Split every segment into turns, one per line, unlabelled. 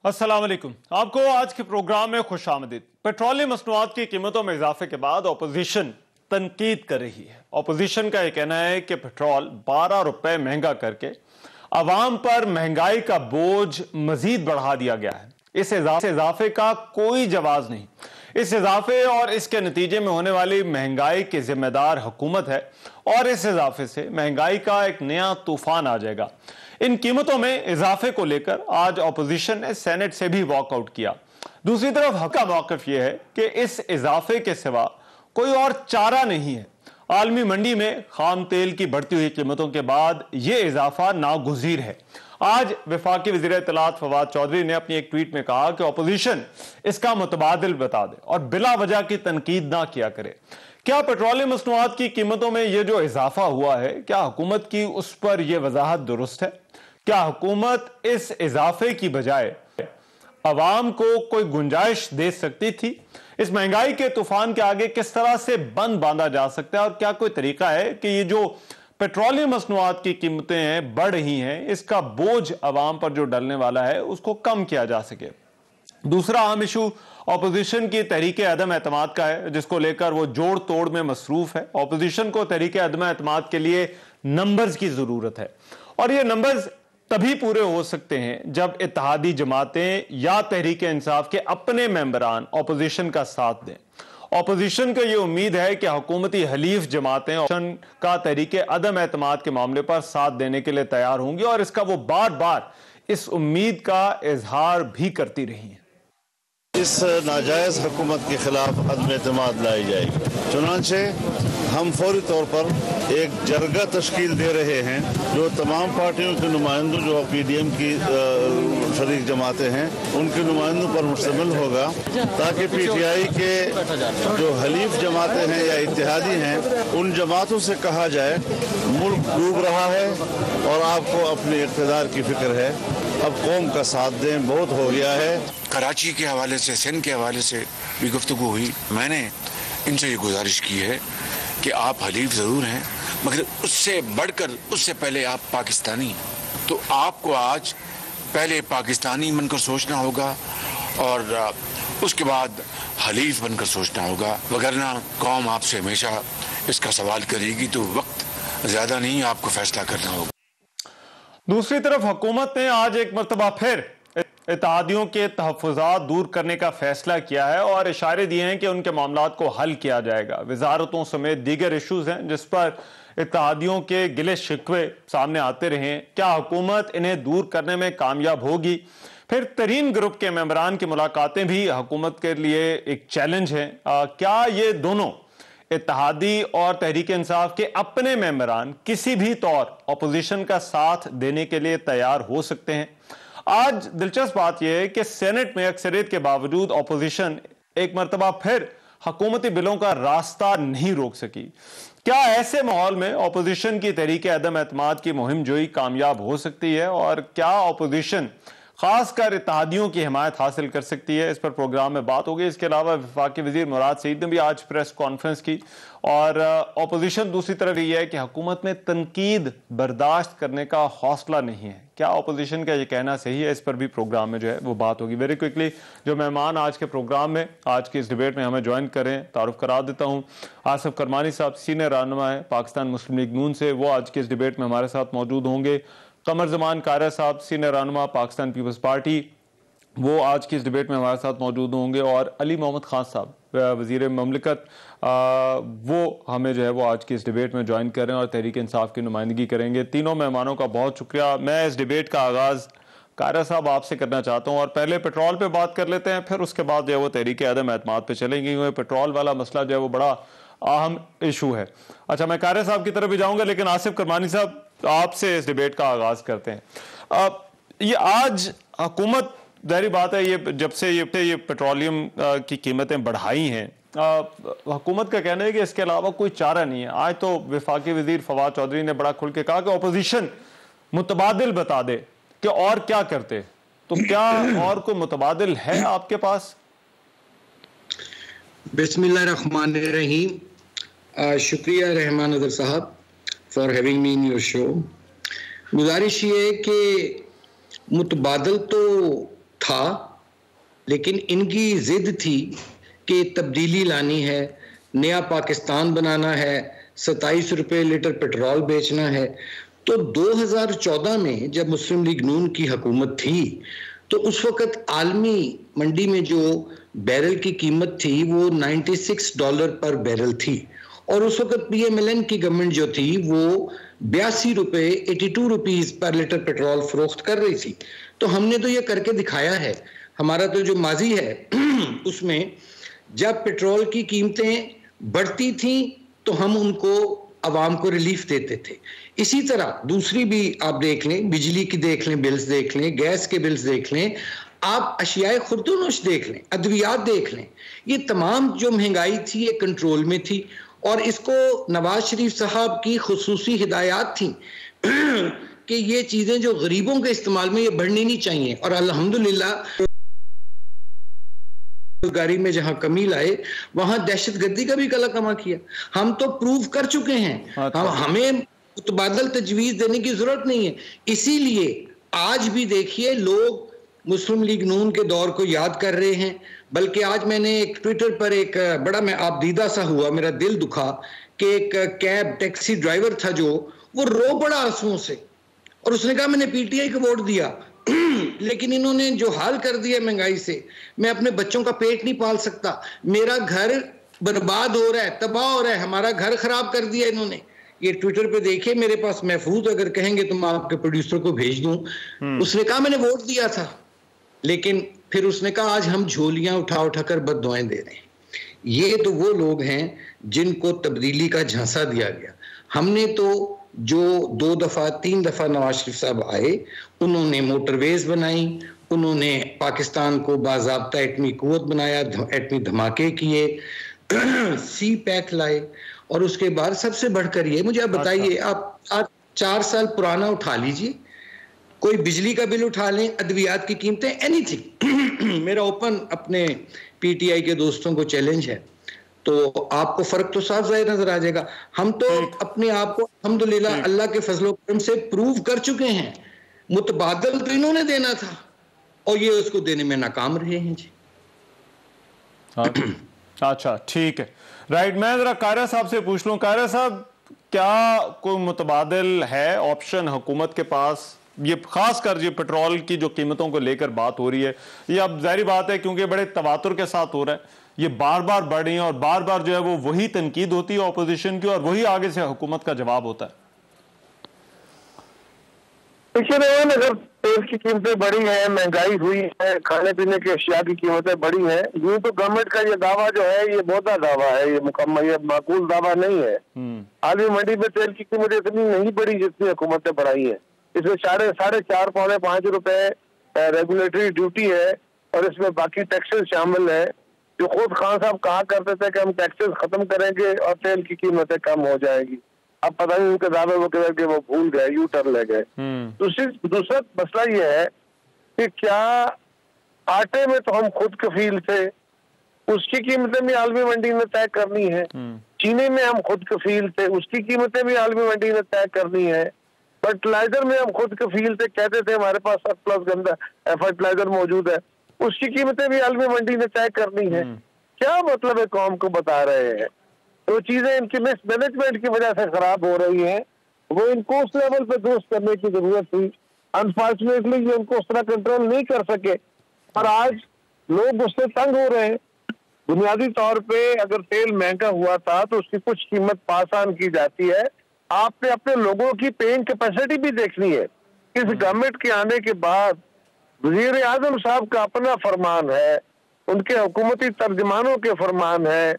अस्सलाम वालेकुम। आपको आज के प्रोग्राम में खुशामदीद। पेट्रोलियम मसनूआत की कीमतों में इजाफे के बाद अपोजिशन तनकीद कर रही है। अपोजिशन का यह कहना है कि पेट्रोल 12 रुपए महंगा करके अवाम पर महंगाई का बोझ मजीद बढ़ा दिया गया है। इस इजाफे का कोई जवाब नहीं। इस इजाफे और इसके नतीजे में होने वाली महंगाई की जिम्मेदार हुकूमत है और इस इजाफे से महंगाई का एक नया तूफान आ जाएगा। इन कीमतों में इजाफे को लेकर आज अपोजिशन ने सेनेट से भी वॉकआउट किया। दूसरी तरफ हक का मौकफ यह है कि इस इजाफे के सिवा कोई और चारा नहीं है। आलमी मंडी में खाम तेल की बढ़ती हुई कीमतों के बाद यह इजाफा नागुज़ीर है। आज वफाकी वज़ीर इत्तलात फवाद चौधरी ने अपनी एक ट्वीट में कहा कि अपोजिशन इसका मुतबादिल बता दे और बिला वजह की तनकीद ना किया करे। क्या पेट्रोलियम मसनूआत की कीमतों में यह जो इजाफा हुआ है, क्या हुकूमत की उस पर यह वजाहत दुरुस्त है? क्या हुकूमत इस इजाफे की बजाय अवाम को कोई गुंजाइश दे सकती थी? इस महंगाई के तूफान के आगे किस तरह से बंद बांधा जा सकता है और क्या कोई तरीका है कि ये जो पेट्रोलियम मसनूआत की कीमतें हैं बढ़ रही हैं, इसका बोझ अवाम पर जो डलने वाला है उसको कम किया जा सके? दूसरा अहम इशू ऑपोजिशन की तहरीक अदम एतमाद का है, जिसको लेकर वो जोड़ तोड़ में मसरूफ है। ऑपोजिशन को तहरीक अदम एतमाद के लिए नंबर्स की जरूरत है और ये नंबर्स तभी पूरे हो सकते हैं जब इत्तेहादी जमातें या तहरीक इंसाफ के अपने मेंबरान ऑपोजिशन का साथ दें। ऑपोजिशन को यह उम्मीद है कि हुकूमती हलीफ जमातें ऑपोजिशन का तहरीक अदम एतमाद के मामले पर साथ देने के लिए तैयार होंगी और इसका वो बार बार इस उम्मीद का इजहार भी करती रही है।
इस नाजायज़ हुकूमत के खिलाफ अदम एतमाद लाई जाएगी। चुनांचे हम फौरी तौर पर एक जरगा तश्कील दे रहे हैं जो तमाम पार्टियों के नुमाइंदों जो PDM की शरीक जमातें हैं उनके नुमाइंदों पर मुश्तमिल होगा, ताकि PTI के जो हलीफ जमातें हैं या इत्तेहादी हैं उन जमातों से कहा जाए मुल्क डूब रहा है और आपको अपने इक़्तिदार की फिक्र है, अब कौम का साथ दें, बहुत हो गया है।
कराची के हवाले से, सिंध के हवाले से भी गुफ्तगू हुई। मैंने इनसे ये गुजारिश की है कि आप हलीफ ज़रूर हैं मगर उससे बढ़कर, उससे पहले आप पाकिस्तानी हैं। तो आपको आज पहले पाकिस्तानी बनकर सोचना होगा और उसके बाद हलीफ बनकर सोचना होगा, वगरना कौम आपसे हमेशा इसका सवाल करेगी। तो वक्त ज़्यादा नहीं, आपको फैसला करना होगा।
दूसरी तरफ हुकूमत ने आज एक मरतबा फिर इत्तेहादियों के तहफ़्फ़ुज़ात दूर करने का फैसला किया है और इशारे दिए हैं कि उनके मामलात को हल किया जाएगा। वजारतों समेत दीगर इशूज़ हैं जिस पर इत्तेहादियों के गिले शिकवे सामने आते रहे। क्या हुकूमत इन्हें दूर करने में कामयाब होगी? फिर तरीन ग्रुप के मेंबरान की मुलाकातें भी हुकूमत के लिए एक चैलेंज है। क्या ये दोनों इत्तेहादी और तहरीक इंसाफ के अपने मेंबरान किसी भी तौर अपोजिशन का साथ देने के लिए तैयार हो सकते हैं? आज दिलचस्प बात यह है कि सेनेट में अक्सरियत के बावजूद अपोजिशन एक मरतबा फिर हुकूमती बिलों का रास्ता नहीं रोक सकी। क्या ऐसे माहौल में अपोजिशन की तहरीक अदम एतमाद की मुहिम जोई कामयाब हो सकती है और क्या अपोजिशन खासकर इत्तेहादियों की हिमायत हासिल कर सकती है? इस पर प्रोग्राम में बात होगी। इसके अलावा वफाकी वज़ीर मुराद सईद ने भी आज प्रेस कॉन्फ्रेंस की और अपोजिशन दूसरी तरफ ये है कि हुकूमत में तनकीद बर्दाश्त करने का हौसला नहीं है। क्या अपोजिशन का ये कहना सही है? इस पर भी प्रोग्राम में जो है वो बात होगी। वेरी क्विकली जो मेहमान आज के प्रोग्राम में, आज की इस डिबेट में हमें ज्वाइन करें, तारुफ करा देता हूँ। आसिफ करमानी साहब सीनियर रहनुमा है पाकिस्तान मुस्लिम लीग नून से, वो आज की इस डिबेट में हमारे साथ मौजूद होंगे। कमर जमान कारया साहब सीनियर रहनुमा पाकिस्तान पीपल्स पार्टी, वो आज की इस डिबेट में हमारे साथ मौजूद होंगे। और अली मोहम्मद खान साहब वज़ीर ममलिकत, वो हमें जो है वो आज की इस डिबेट में ज्वाइन करें और तहरीक इंसाफ की नुमाइंदगी करेंगे। तीनों मेहमानों का बहुत शुक्रिया। मैं इस डिबेट का आगाज़ कारया साहब आपसे करना चाहता हूँ और पहले पेट्रोल पे बात कर लेते हैं, फिर उसके बाद जो है वो तहरीक अदम एतमाद पे चलेंगे, क्योंकि पेट्रोल वाला मसला जो है वो बड़ा अहम इशू है। अच्छा, मैं कारया साहब की तरफ भी जाऊँगा, लेकिन आसिफ करमानी साहब आपसे इस डिबेट का आगाज़ करते हैं। ये आज हुकूमत, जाहिर बात है, ये जब से ये पेट्रोलियम की कीमतें बढ़ाई हैं, हुकूमत का कहना है कि इसके अलावा कोई चारा नहीं है। आज तो वफाकी वज़ीर फवाद चौधरी ने बड़ा खुल के कहा कि अपोजिशन मुतबादिल बता दे कि और क्या करते। तो क्या और कोई मुतबादिल है आपके पास?
बिस्मिल्लाहिर्रहमानिर्रहीम। शुक्रिया रहमान अदर साहब for having me in your show. गुजारिश ये है कि मुतबादल तो था, लेकिन इनकी जिद थी कि तब्दीली लानी है, नया पाकिस्तान बनाना है, 27 रुपये लीटर पेट्रोल बेचना है। तो 2014 में जब मुस्लिम लीग नून की हुकूमत थी तो उस वक़्त आलमी मंडी में जो बैरल की कीमत थी वो $96 पर बैरल थी, और उस वक़्त PMLN की गवर्नमेंट जो थी वो 82 रुपये 82 रुपीज़ पर लीटर पेट्रोल फरोख्त कर रही थी। तो हमने तो ये करके दिखाया है। हमारा तो जो माजी है उसमें जब पेट्रोल की कीमतें बढ़ती थी तो हम उनको आवाम को रिलीफ देते थे। इसी तरह दूसरी भी आप देख लें, बिजली की देख लें, बिल्स देख लें, गैस के बिल्स देख लें, आप अशियाए खुर्दोनोश देख लें, अद्वियात देख लें, ये तमाम जो महंगाई थी ये कंट्रोल में थी। और इसको नवाज शरीफ साहब की खुसूसी हिदायत थी कि ये चीज़ें जो गरीबों के इस्तेमाल में ये बढ़नी नहीं चाहिए, और अल्हम्दुलिल्लाह बेरोजगारी में जहां कमी लाए वहां दहशतगर्दी का भी कला कमा किया। हम तो प्रूव कर चुके हैं, हमें मुतबादल तजवीज़ देने की जरूरत नहीं है। इसीलिए आज भी देखिए लोग मुस्लिम लीग नून के दौर को याद कर रहे हैं। बल्कि आज मैंने एक ट्विटर पर एक बड़ा मैं आपदीदा सा हुआ, मेरा दिल दुखा कि एक कैब टैक्सी ड्राइवर था जो वो रो पड़ा आंसुओं से, और उसने कहा मैंने PTI को वोट दिया लेकिन इन्होंने जो हाल कर दिया महंगाई से, मैं अपने बच्चों का पेट नहीं पाल सकता, मेरा घर बर्बाद हो रहा है, तबाह हो रहा है, हमारा घर खराब कर दिया इन्होंने। ये ट्विटर पे देखिए, मेरे पास महफूज, अगर कहेंगे तो मैं आपके प्रोड्यूसर को भेज दूं। उसने कहा मैंने वोट दिया था, लेकिन फिर उसने कहा आज हम झोलियां उठा उठा कर बद्दुआएं दे रहे हैं। ये तो वो लोग हैं जिनको तब्दीली का झांसा दिया गया। हमने तो जो 2 दफा 3 दफा नवाज शरीफ साहब आए, उन्होंने मोटरवेज बनाई, उन्होंने पाकिस्तान को बाज़ाब्ता एटमी कुव्वत बनाया, एटमी धमाके किए, सी पैक लाए, और उसके बाद सबसे बढ़कर ये मुझे आप बताइए, आप 4 साल पुराना उठा लीजिए, कोई बिजली का बिल उठा लें, अद्वियात की कीमतें, एनीथिंग। मेरा ओपन अपने PTI के दोस्तों को चैलेंज है, तो आपको फर्क तो साफ जाहिर नजर आ जाएगा। हम तो अपने आप को अल्हम्दुलिल्लाह अल्लाह के फजलो करम से प्रूव कर चुके हैं। मुतबादल तो इन्होंने देना था और ये उसको देने में नाकाम रहे हैं जी।
अच्छा, ठीक है, राइट। मैं जरा कायरा साहब से पूछ लूं, कायरा साहब क्या कोई मुतबादिल है ऑप्शन हुकूमत के पास? ये खास कर जो पेट्रोल की जो कीमतों को लेकर बात हो रही है, ये अब जाहिर बात है क्योंकि बड़े तवातुर के साथ हो रहा है, ये बार बार बढ़ रही है और बार बार जो है वो वही तनकीद होती है ऑपोजिशन की और वही आगे से हुकूमत का जवाब होता है।
अगर तेल की कीमतें बढ़ी हैं, महंगाई हुई है, खाने पीने की अशिया की कीमतें बढ़ी हैं, यूं तो गवर्नमेंट का ये दावा जो है ये बहुता दावा है, ये मुकम्मल, ये माकूल दावा नहीं है। आलमी मंडी में तेल की कीमत इतनी नहीं बढ़ी जितनी हुकूमत ने बढ़ाई है। इसमें 4.5 पौने 5 रुपए रेगुलेटरी ड्यूटी है, और इसमें बाकी टैक्सेस शामिल है, जो खुद खान साहब कहा करते थे कि हम टैक्सेस खत्म करेंगे और तेल की कीमतें कम हो जाएगी। अब पता नहीं उनके दावे वो किधर के वो भूल गए, यू टर्न ले गए। दूसरा मसला ये है कि क्या आटे में तो हम खुद कफील थे, उसकी कीमतें भी आलमी मंडी ने तय करनी है। चीनी में हम खुद कफील थे, उसकी कीमतें भी आलमी मंडी ने तय करनी है। फर्टिलाइजर में हम खुद कफील थे, कहते थे हमारे पास सरप्लस गंदा फर्टिलाइजर मौजूद है, उसकी कीमतें भी आलमी मंडी ने तय करनी है। क्या मतलब है कौम को बता रहे हैं? तो चीजें इनकी मिसमैनेजमेंट की वजह से खराब हो रही हैं, वो इनको उस लेवल पे दुरुस्त करने की जरूरत थी। अनफॉर्चुनेटली ये उनको उस तरह कंट्रोल नहीं कर सके और आज लोग उससे तंग हो रहे हैं। बुनियादी तौर पे अगर तेल महंगा हुआ था तो उसकी कुछ कीमत पास ऑन की जाती है। आपने अपने लोगों की पेइंग कैपेसिटी भी देखनी है। इस गवर्नमेंट के आने के बाद वजीर आजम साहब का अपना फरमान है, उनके हुकूमती तर्जमानों के फरमान है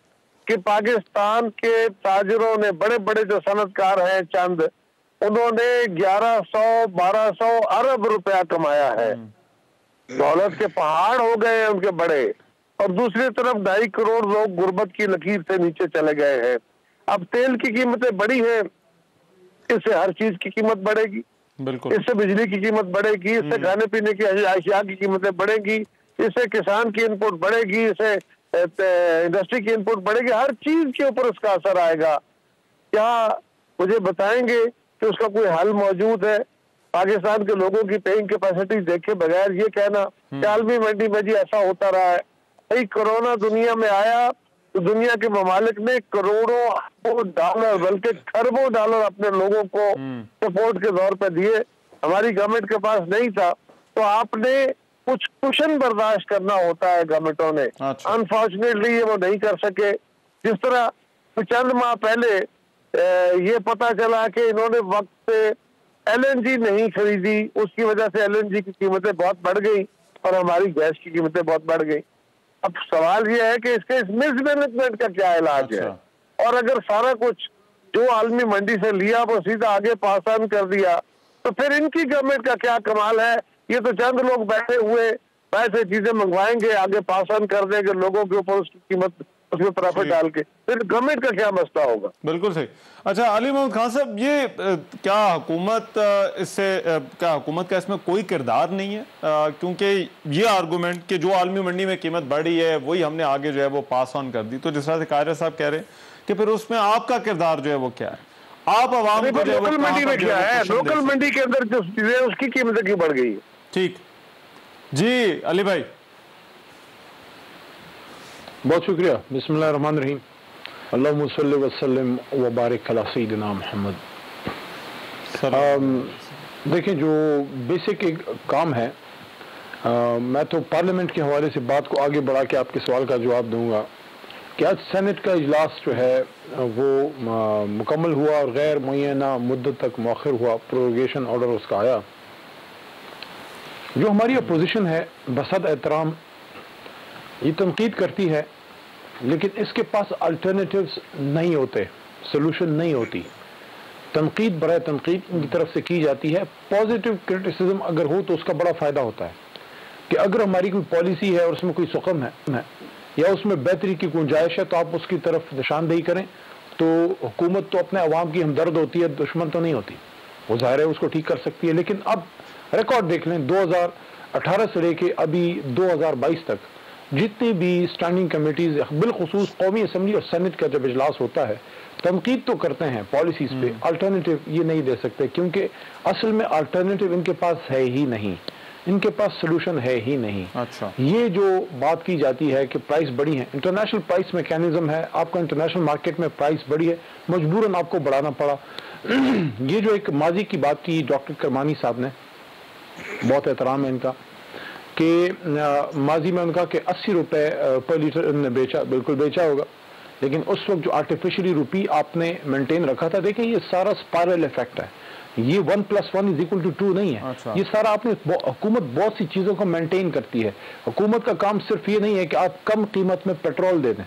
कि पाकिस्तान के ताजरों ने, बड़े बड़े जो सनतकार हैं चंद, उन्होंने 1100-1200 अरब रुपया कमाया है। दौलत के पहाड़ हो गए हैं उनके बड़े, और दूसरी तरफ 2.5 करोड़ लोग गुर्बत की लकीर से नीचे चले गए हैं। अब तेल की कीमतें बढ़ी हैं, इससे हर चीज की कीमत बढ़ेगी, इससे बिजली की कीमत बढ़ेगी, इससे खाने पीने की अशिया की कीमतें बढ़ेगी, इससे किसान की इनपुट बढ़ेगी, इससे इंडस्ट्री की इनपुट बढ़ेगी, हर चीज के ऊपर उसका असर आएगा। क्या मुझे बताएंगे कि उसका कोई हल मौजूद है? पाकिस्तान के लोगों की पेइंग कैपेसिटी देखे बगैर ये कहना कि आलमी मंडी में जी ऐसा होता रहा है। भाई कोरोना दुनिया में आया तो दुनिया के ममालिक ने करोड़ों अरबों डॉलर बल्कि खरबों डॉलर अपने लोगों को सपोर्ट के तौर पर दिए। हमारी गवर्नमेंट के पास नहीं था तो आपने कुछ कुशन बर्दाश्त करना होता है गवर्नमेंटों ने। अनफॉर्चुनेटली ये वो नहीं कर सके। जिस तरह चंद माह पहले ये पता चला कि इन्होंने वक्त पे LNG नहीं खरीदी, उसकी वजह से LNG की कीमतें बहुत बढ़ गई और हमारी गैस की कीमतें बहुत बढ़ गई। अब सवाल ये है कि इसके इस मिसमैनेजमेंट का क्या इलाज है, और अगर सारा कुछ जो आलमी मंडी से लिया वो सीधा आगे पास ऑन कर दिया तो फिर इनकी गवर्नमेंट का क्या कमाल है। ये तो चंद लोग बैठे हुए पैसे चीजें मंगवाएंगे, आगे पास ऑन कर देंगे लोगों के ऊपर, उसकी कीमत उसमें प्रॉफिट डाल के, फिर गवर्नमेंट का क्या मसला होगा।
बिल्कुल सही। अच्छा अली मोहम्मद खान साहब, ये क्या हुकूमत इससे क्या हुकूमत का इसमें कोई किरदार नहीं है? क्योंकि ये आर्गूमेंट कि जो आलमी मंडी में कीमत बढ़ी है वही हमने आगे जो है वो पास ऑन कर दी, तो जिस तरह से कायरा साहब कह रहे हैं कि फिर उसमें आपका किरदार जो है वो क्या है? आप आवाम को
लोकल मंडी में क्या है, लोकल मंडी के अंदर जो चीजें उसकी कीमतें क्यों बढ़ गई है? ठीक
जी अली भाई,
बहुत शुक्रिया। बिस्मिल्लाहिर्रहमानिर्रहीम, अल्लाहुम्मा सल्लि व सल्लिम व बारिक अला सय्यिदिना मुहम्मद। देखें, जो बेसिक एक काम है, मैं तो पार्लियामेंट के हवाले से बात को आगे बढ़ा के आपके सवाल का जवाब दूंगा कि आज सेनेट का इजलास जो है वो मुकम्मल हुआ और गैर मुय्यना मुद्दत तक मौखिर हुआ, प्रोरोगेशन ऑर्डर उसका आया। जो हमारी अपोजिशन है बसद एहतराम ये तनकीद करती है, लेकिन इसके पास अल्टरनेटिव्स नहीं होते, सोल्यूशन नहीं होती। तनकीद बराए तनकीद इनकी तरफ से की जाती है। पॉजिटिव क्रिटिसिज्म अगर हो तो उसका बड़ा फ़ायदा होता है कि अगर हमारी कोई पॉलिसी है और उसमें कोई सुकम है या उसमें बेहतरी की गुंजाइश है तो आप उसकी तरफ निशानदेही करें। तो हुकूमत तो अपने अवाम की हमदर्द होती है, दुश्मन तो नहीं होती, वो ज़ाहिर है उसको ठीक कर सकती है। लेकिन अब रिकॉर्ड देख लें, 2018 से लेके अभी 2022 तक जितनी भी स्टैंडिंग कमेटीज बिलखुसूस कौमी असम्बली और सेनेट का जब इजलास होता है तनकीद तो करते हैं पॉलिसीज पे, अल्टरनेटिव ये नहीं दे सकते क्योंकि असल में अल्टरनेटिव इनके पास है ही नहीं, इनके पास सोल्यूशन है ही नहीं।
अच्छा,
ये जो बात की जाती है कि प्राइस बढ़ी है, इंटरनेशनल प्राइस मैकेनिज्म है, आपका इंटरनेशनल मार्केट में प्राइस बढ़ी है, मजबूरन आपको बढ़ाना पड़ा। ये जो एक माजी की बात की डॉक्टर करमानी साहब ने, बहुत एहतराम है इनका, कि माजी में उनका कि 80 रुपए पर लीटर इन्होंने बेचा, बिल्कुल बेचा होगा, लेकिन उस वक्त जो आर्टिफिशियली रुपी आपने मेंटेन रखा था, देखिए ये सारा स्पाइरल इफेक्ट है, ये 1 + 1 = 2 नहीं है।
अच्छा।
ये सारा आपने, हुकूमत बहुत सी चीज़ों को मेंटेन करती है। हुकूमत का काम सिर्फ ये नहीं है कि आप कम कीमत में पेट्रोल दे दें।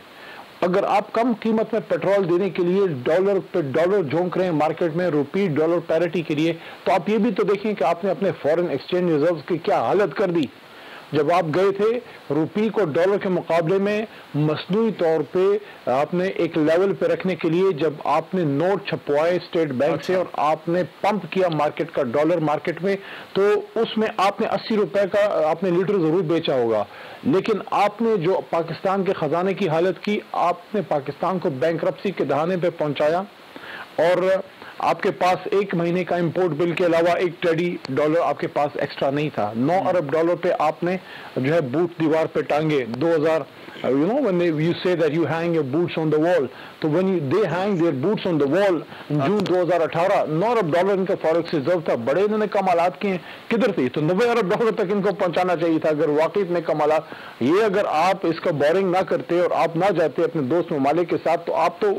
अगर आप कम कीमत में पेट्रोल देने के लिए डॉलर पे डॉलर झोंक रहे हैं मार्केट में, रुपी डॉलर पैरिटी के लिए, तो आप ये भी तो देखें कि आपने अपने फॉरेन एक्सचेंज रिजर्व की क्या हालत कर दी। जब आप गए थे रुपी को डॉलर के मुकाबले में मसनूई तौर पे आपने एक लेवल पे रखने के लिए जब आपने नोट छपवाए स्टेट बैंक से और आपने पंप किया मार्केट का डॉलर मार्केट में, तो उसमें आपने 80 रुपए का आपने लीटर जरूर बेचा होगा, लेकिन आपने जो पाकिस्तान के खजाने की हालत की, आपने पाकिस्तान को बैंकरप्सी के दहाने पे पहुंचाया और आपके पास 1 महीने का इंपोर्ट बिल के अलावा $1 ट्रिलियन आपके पास एक्स्ट्रा नहीं था। $9 अरब पे आपने जो है बूट दीवार पे टांगे। 2000 you know when you say that you hang your boots on the wall, तो when they hang their boots on the wall जून 2018 $9 अरब इनका फॉरेक्स रिजर्व था। बड़े इन्होंने कमालात किए, किधर थे? तो $90 अरब तक इनको पहुंचाना चाहिए था अगर वाकई में कमालात। ये अगर आप इसका बोरिंग ना करते और आप ना जाते अपने दोस्त ममालिक के साथ, तो आप तो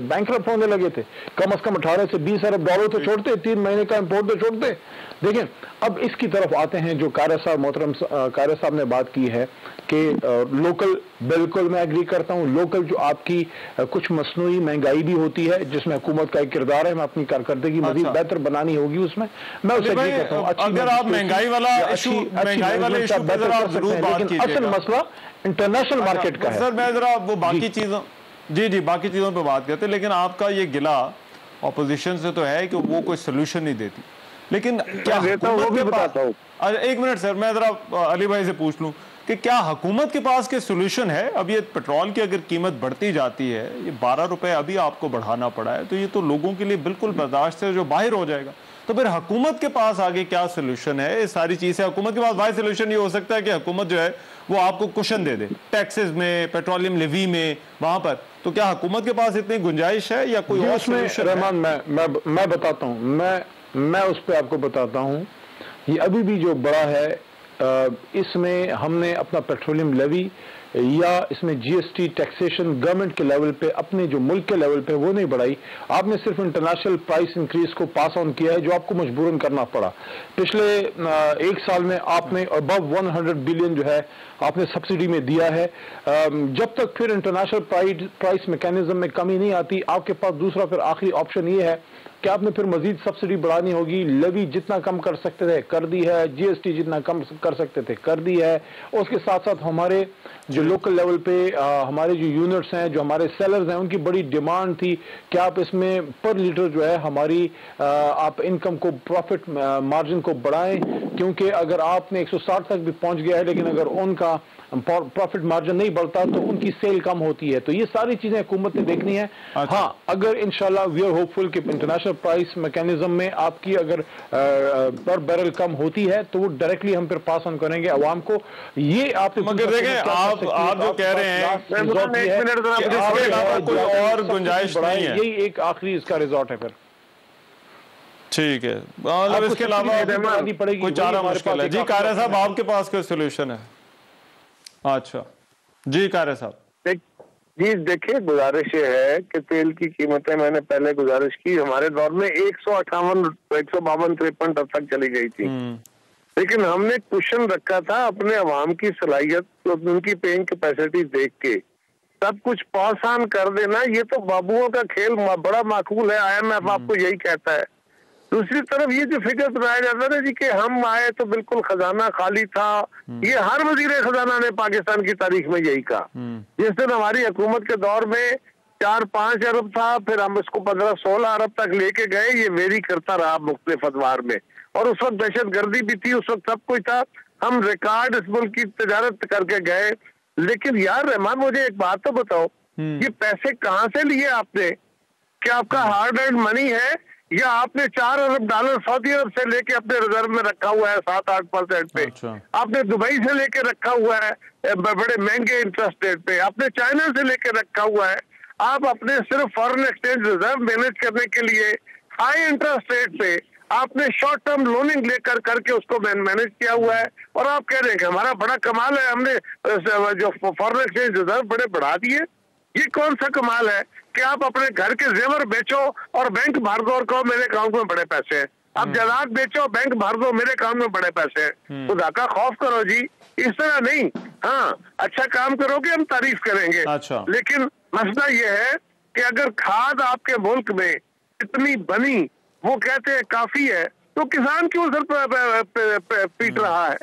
बैंकरप्ट होने लगे थे। कम से कम 18 से $20 अरब तो छोड़ते, 3 महीने का इंपोर्ट तो छोड़ते। देखें, अब इसकी तरफ आते हैं जो कारा साहब, मोहतरम कारा साहब ने बात की है कि लोकल, बिल्कुल मैं एग्री करता हूँ, लोकल जो आपकी कुछ मसनूई महंगाई भी होती है जिसमें हुकूमत का एक किरदार है, मैं अपनी कारकर्दगी मजीद बेहतर बनानी होगी उसमें, मैं उसे एग्री करता हूँ।
अगर आप महंगाई वाला इशू
लेकिन असल मसला इंटरनेशनल मार्केट का है।
सर मैं जरा वो बाकी चीजों, जी बाकी चीजों पर बात करते हैं, लेकिन आपका ये गिला ऑपोजिशन से तो है कि वो कोई सोल्यूशन नहीं देती, लेकिन क्या वो भी बताता हूँ। एक मिनट सर, मैं जरा अली भाई से पूछ लूं कि क्या हुकूमत के पास के सोल्यूशन है? अब ये पेट्रोल की अगर कीमत बढ़ती जाती है, ये 12 रुपए अभी आपको बढ़ाना पड़ा है, तो ये तो लोगों के लिए बिल्कुल बर्दाश्त से जो बाहर हो जाएगा। तो तो फिर हुकूमत के पास आगे क्या सोल्यूशन है इस सारी चीज से? हुकूमत के पास वाई सोल्यूशन ये हो सकता है कि हुकूमत जो है वो आपको कुशन दे दे टैक्सेस में, पेट्रोलियम लेवी में, वहां पर। तो क्या हुकूमत के पास इतनी गुंजाइश है या कोई और सोल्यूशन?
रहमान, मैं बताता हूँ, मैं उस पर आपको बताता हूँ। ये अभी भी जो बड़ा है, इसमें हमने अपना पेट्रोलियम लेवी या इसमें जीएसटी टैक्सेशन गवर्नमेंट के लेवल पे, अपने जो मुल्क के लेवल पे वो नहीं बढ़ाई। आपने सिर्फ इंटरनेशनल प्राइस इंक्रीज को पास ऑन किया है, जो आपको मजबूरन करना पड़ा। पिछले एक साल में आपने अबव 100 बिलियन जो है आपने सब्सिडी में दिया है। जब तक फिर इंटरनेशनल प्राइस मैकेनिज्म में कमी नहीं आती, आपके पास दूसरा फिर आखिरी ऑप्शन ये है कि आपने फिर मजीद सब्सिडी बढ़ानी होगी। लेवी जितना कम कर सकते थे कर दी है, जीएसटी जितना कम कर सकते थे कर दी है। उसके साथ साथ हमारे जो लोकल लेवल पे हमारे जो यूनिट्स हैं, जो हमारे सेलर्स हैं, उनकी बड़ी डिमांड थी कि आप इसमें पर लीटर जो है हमारी आप इनकम को, प्रॉफिट मार्जिन को बढ़ाएं, क्योंकि अगर आपने 160 तक भी पहुंच गया है लेकिन अगर उनका प्रॉफिट मार्जिन नहीं बढ़ता तो उनकी सेल कम होती है। तो ये सारी चीजें हुकूमत ने देखनी है।
अच्छा।
हाँ, अगर इंशाल्लाह वी आर होपफुल कि इंटरनेशनल प्राइस मैकेनिज्म में आपकी अगर पर बैरल कम होती है तो वो डायरेक्टली हम फिर पास ऑन करेंगे अवाम को। ये आप
मगर देखें, आप जो कह रहे हैं कोई और गुंजाइश नहीं है,
यही एक आखिरी इसका रिजॉर्ट है फिर।
ठीक है, मतलब इसके अलावा कोई चारा मुश्किल है? जी कारया साहब, आपके पास कोई सोल्यूशन है? अच्छा जी कारया साहब।
जी देखिए, गुजारिश ये है कि तेल की कीमतें, मैंने पहले गुजारिश की, हमारे दौर में 158, 152, 53 तक चली गई थी, लेकिन हमने क्वेश्चन रखा था अपने अवाम की सलाहियत, तो उनकी पेइंग कैपेसिटी देख के सब कुछ पास ऑन कर देना। ये तो बाबुओं का खेल बड़ा माकूल है, IMF आपको यही कहता है। दूसरी तरफ ये जो फिगर बनाया जाता है ना जी कि हम आए तो बिल्कुल खजाना खाली था, ये हर वजीर खजाना ने पाकिस्तान की तारीख में यही कहा। जिस दिन हमारी हुकूमत के दौर में 4-5 अरब था, फिर हम इसको 15-16 अरब तक लेके गए, ये वेरी करता रहा मुख्तलिफ अदवार में, और उस वक्त दहशत गर्दी भी थी, उस वक्त सब कुछ था, हम रिकॉर्ड इस मुल्क की तजारत करके गए। लेकिन यार रहमान, मुझे एक बात तो बताओ, ये पैसे कहाँ से लिए आपने? क्या आपका हार्ड एंड मनी है, या आपने 4 अरब डॉलर सऊदी अरब से लेके अपने रिजर्व में रखा हुआ है 7-8% पे?
अच्छा।
आपने दुबई से लेके रखा हुआ है बड़े महंगे इंटरेस्ट रेट पे, आपने चाइना से लेके रखा हुआ है, आप अपने सिर्फ फॉरेन एक्सचेंज रिजर्व मैनेज करने के लिए हाई इंटरेस्ट रेट पे आपने शॉर्ट टर्म लोनिंग लेकर करके उसको मैनेज किया हुआ है, और आप कह रहे हैं कि हमारा बड़ा कमाल है, हमने जो फॉरेन एक्सचेंज रिजर्व बड़े बढ़ा दिए। ये कौन सा कमाल है कि आप अपने घर के जेवर बेचो और बैंक भर दो और कहो मेरे अकाउंट में बड़े पैसे हैं, आप जायदाद बेचो, बैंक भर दो, मेरे अकाउंट में बड़े पैसे हैं। खुदा का खौफ करो जी, इस तरह नहीं। हाँ, अच्छा काम करोगे हम तारीफ करेंगे।
अच्छा।
लेकिन मसला ये है कि अगर खाद आपके मुल्क में इतनी बनी, वो कहते हैं काफी है, तो किसान क्यों सर पीट रहा है?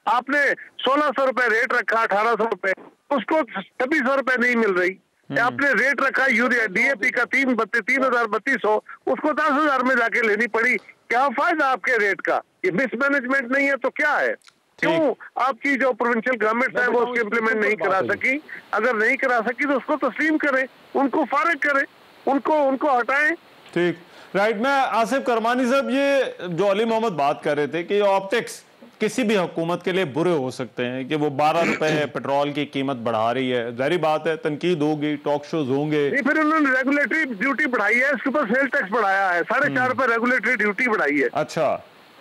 आपने 1600 रुपए रेट रखा, 1800 रुपए, उसको 2600 रुपए नहीं मिल रही। आपने रेट रखा यूरिया DAP का 3,3200, उसको 10,000 में जाके लेनी पड़ी। क्या फायदा आपके रेट का? ये मिसमैनेजमेंट नहीं है तो क्या है? क्यों आपकी जो प्रोविंशियल गवर्नमेंट है वो उसको इम्प्लीमेंट नहीं करा सकी? अगर नहीं करा सकी तो उसको तस्लीम करें, उनको फारिग करें, उनको हटाएं।
ठीक, राइट। मैं आसिफ करमानी साहब, ये जो अली मोहम्मद बात कर रहे थे कि ऑप्टिक्स किसी भी हुकूमत के लिए बुरे हो सकते हैं कि वो 12 रुपए पेट्रोल की कीमत बढ़ा रही है, जाहिर बात है तनकीद होगी, टॉक शोज होंगे।
नहीं, फिर उन्होंने रेगुलेटरी ड्यूटी बढ़ाई है, इसके ऊपर सेल टैक्स बढ़ाया है, 4.5 रुपए रेगुलेटरी ड्यूटी बढ़ाई है।
अच्छा,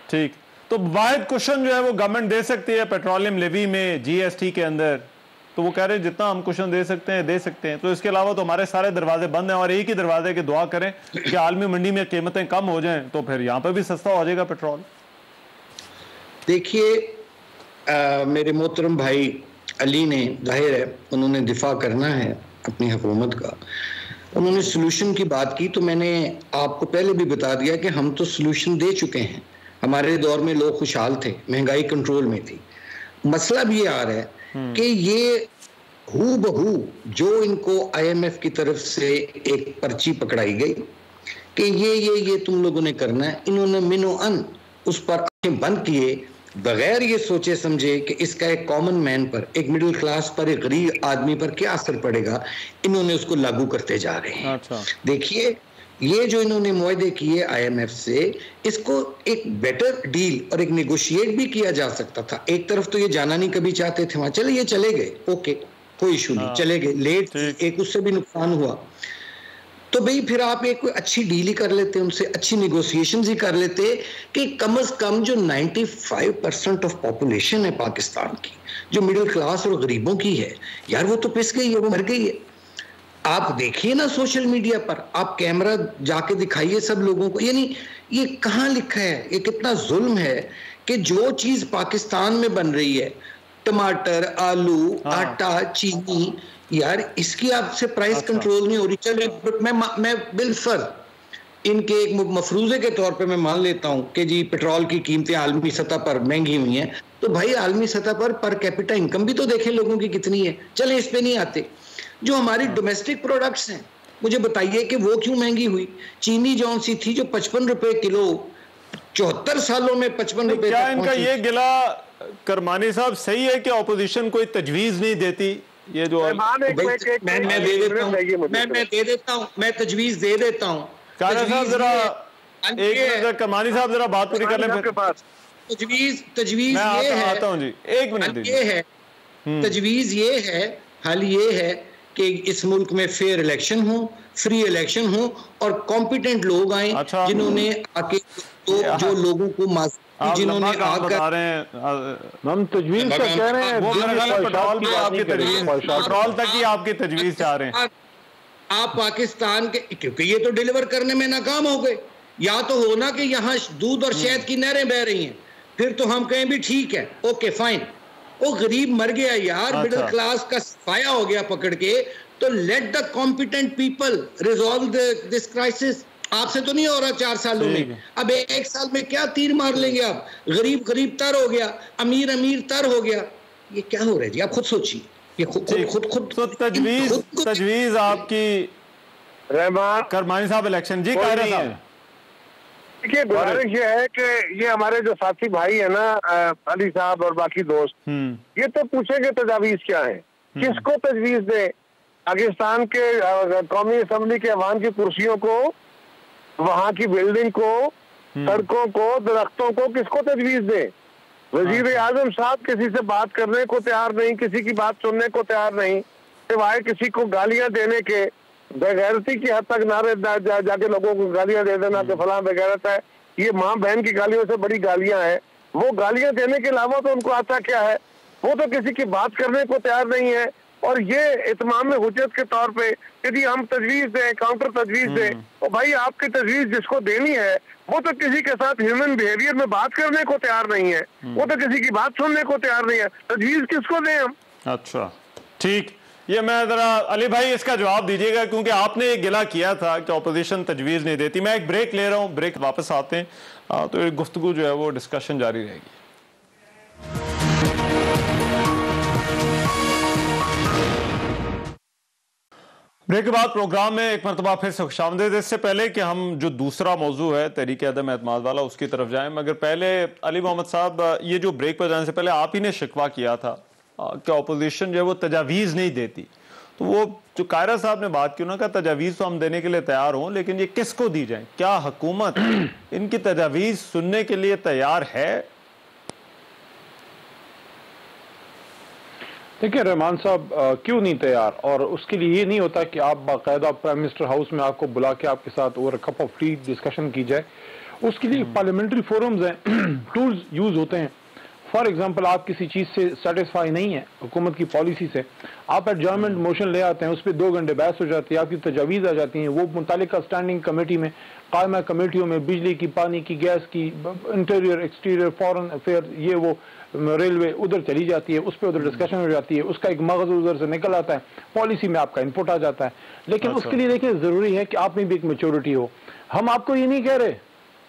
ठीक। तो वाहिद क्वेश्चन जो है वो गवर्नमेंट दे सकती है पेट्रोलियम लेवी में, GST के अंदर, तो वो कह रहे हैं जितना हम क्वेश्चन दे सकते हैं। तो इसके अलावा तो हमारे सारे दरवाजे बंद हैं, और एक ही दरवाजे की दुआ करें कि आलमी मंडी में कीमतें कम हो जाएं तो फिर यहाँ पर भी सस्ता हो जाएगा पेट्रोल।
देखिए, मेरे मोहतरम भाई अली ने, जाहिर है उन्होंने दिफा करना है अपनी हुकूमत का, उन्होंने सोल्यूशन की बात की, तो मैंने आपको पहले भी बता दिया कि हम तो सोल्यूशन दे चुके हैं। हमारे दौर में लोग खुशहाल थे, महंगाई कंट्रोल में थी। मसला भी ये आ रहा है कि ये हू बहू जो इनको IMF की तरफ से एक पर्ची पकड़ाई गई कि ये तुम लोगों ने करना है, इन्होंने मिनो अन उस पर आंखें बंद किए, बगैर ये सोचे समझे कि इसका एक कॉमन मैन पर, एक मिडिल क्लास पर, एक गरीब आदमी पर क्या असर पड़ेगा, इन्होंने उसको लागू करते जा रहे हैं।
अच्छा।
देखिए, ये जो इन्होंने मुआहदे किए IMF से, इसको एक बेटर डील और एक नेगोशिएट भी किया जा सकता था। एक तरफ तो ये जाना नहीं कभी चाहते थे वहां, चले ये चले गए, ओके कोई इशू नहीं, चले गए, लेट एक उससे भी नुकसान हुआ, तो भाई फिर आप एक अच्छी डील ही कर लेते, उनसे अच्छी नेगोशिएशंस ही कर लेते कि कम से कम जो 95% ऑफ पॉपुलेशन है पाकिस्तान की, जो मिडिल क्लास और गरीबों की है यार, वो तो पिस गई है, वो मर गई है। आप देखिए ना सोशल मीडिया पर, आप कैमरा जाके दिखाइए सब लोगों को, यानी ये कहाँ लिखा है, ये कितना जुल्म है कि जो चीज पाकिस्तान में बन रही है, टमाटर, आलू, आटा, चीनी, यार इसकी आपसे प्राइस कंट्रोल नहीं हो रही। चलिए मैं बिलफर्ज इनके एक मफरूजे के तौर पे मैं मान लेता हूं कि जी पेट्रोल की कीमतें आलमी सतह पर महंगी हुई हैं, तो भाई आलमी सतह पर कैपिटा इनकम भी तो देखें लोगों की कितनी है। चले इस पे नहीं आते, जो हमारी डोमेस्टिक प्रोडक्ट्स हैं मुझे बताइए कि वो क्यों महंगी हुई। चीनी जौन सी थी जो 55 रुपए किलो 74 सालों में 55 रुपए,
क्या इनका ये गिला करमानी साहब सही है कि ऑपोजिशन कोई तजवीज नहीं देती? ये जो
मैं दे देता हूँ, मैं तजवीज दे देता हूँ।
करमानी साहब जरा बात पूरी कर लें।
तजवीज ये है,
आता हूँ जी, एक मिनट,
ये है तजवीज, ये है हल, ये है कि इस मुल्क में फेयर इलेक्शन हो, फ्री इलेक्शन हो और कॉम्पिटेंट लोग आए, जिन्होंने आके तो जो लोगों को जिन्होंने
बता रहे हैं,
हम तजवीज से कह रहे हैं,
पेट्रोल तक ही आपकी तजवीज चाह रहे हैं
आप पाकिस्तान के, क्योंकि ये तो डिलीवर करने में नाकाम हो गए। या तो हो ना कि यहाँ दूध और शहद की नहरें बह रही हैं, फिर तो हम कहें भी ठीक है, ओके फाइन, वो गरीब मर गया यार, मिडिल क्लास का सफाया हो गया पकड़ के, तो let the competent people resolve this crisis. आपसे तो नहीं हो रहा 4 सालों में, अब 1 साल में क्या तीर मार लेंगे आप? गरीब गरीब तर हो गया, अमीर अमीर तर हो गया, ये क्या हो रहा है जी? आप खुद सोचिए, ये खुद
तो तजवीज आपकी
रहमान
करमानी साहब इलेक्शन जी कह रहे हैं।
देखिए गुजारिश ये है कि ये हमारे जो साथी भाई है ना अली साहब और बाकी दोस्त, ये तो पूछेंगे तजावीज क्या है, किसको तजवीज दे? पाकिस्तान के कौमी असम्बली के अवाम की कुर्सियों को, वहां की बिल्डिंग को, सड़कों को, दरख्तों को किसको तजवीज दे? वजीर आजम साहब किसी से बात करने को तैयार नहीं, किसी की बात सुनने को तैयार नहीं, सिवाय किसी को गालियां देने के, बेगैरती की हद तक नारे जाके लोगों को गालियां दे देना कि फलां बेगैरत है। ये माँ बहन की गालियों से बड़ी गालियां हैं। वो गालियां देने के अलावा तो उनको आता क्या है? वो तो किसी की बात करने को तैयार नहीं है। और ये इत्माम में हुज्जत के तौर पे यदि हम तजवीज दें, काउंटर तजवीज दें, तो भाई आपकी तजवीज जिसको देनी है वो तो किसी के साथ ह्यूमन बिहेवियर में बात करने को तैयार नहीं है, वो तो किसी की बात सुनने को तैयार नहीं है, तजवीज किसको दें हम?
अच्छा ठीक, ये मैं जरा अली भाई इसका जवाब दीजिएगा, क्योंकि आपने ये गिला किया था कि ऑपोजिशन तजवीज नहीं देती। मैं एक ब्रेक ले रहा हूँ, ब्रेक वापस आते हैं तो एक गुफ्तगू जो है वो डिस्कशन जारी रहेगी। ब्रेक के बाद प्रोग्राम में एक मरतबा फिर से खुशामदीद। इससे पहले कि हम जो दूसरा मौजू है तहरीक अदम एतमाद वाला उसकी तरफ जाएं, मगर पहले अली मोहम्मद साहब, ये जो ब्रेक पर जाने से पहले आप ही ने शिकवा किया था कि अपोजिशन जो है वो तजावीज़ नहीं देती, तो वो जो कायरा साहब ने बात की उन्होंने कहा तजावीज़ तो हम देने के लिए तैयार हों, लेकिन ये किसको दी जाए? क्या हुकूमत इनकी तजावीज़ सुनने के लिए तैयार है?
देखिए रहमान साहब, क्यों नहीं तैयार? और उसके लिए ये नहीं होता कि आप बाकायदा प्राइम मिनिस्टर हाउस में आपको बुला के आपके साथ over cup of T discussion की जाए। उसके लिए पार्लियामेंट्री फोरम्स हैं, टूल्स यूज होते हैं। फॉर एग्जांपल आप किसी चीज़ से सेटिस्फाई नहीं है हुकूमत की पॉलिसी से, आप एडजॉर्नमेंट मोशन ले आते हैं, उस पर 2 घंटे बहस हो जाती है, आपकी तजावीज़ आ जाती हैं, वो मुतालिका स्टैंडिंग कमेटी में, कायमा कमेटियों में, बिजली की, पानी की, गैस की, इंटीरियर, एक्सटीरियर, फॉरेन अफेयर, ये वो रेलवे, उधर चली जाती है, उस पर उधर डिस्कशन हो जाती है, उसका एक मगज उधर से निकल आता है, पॉलिसी में आपका इनपुट आ जाता है। लेकिन उसके लिए देखिए ज़रूरी है कि आप में भी एक मेच्योरिटी हो। हम आपको ये नहीं कह रहे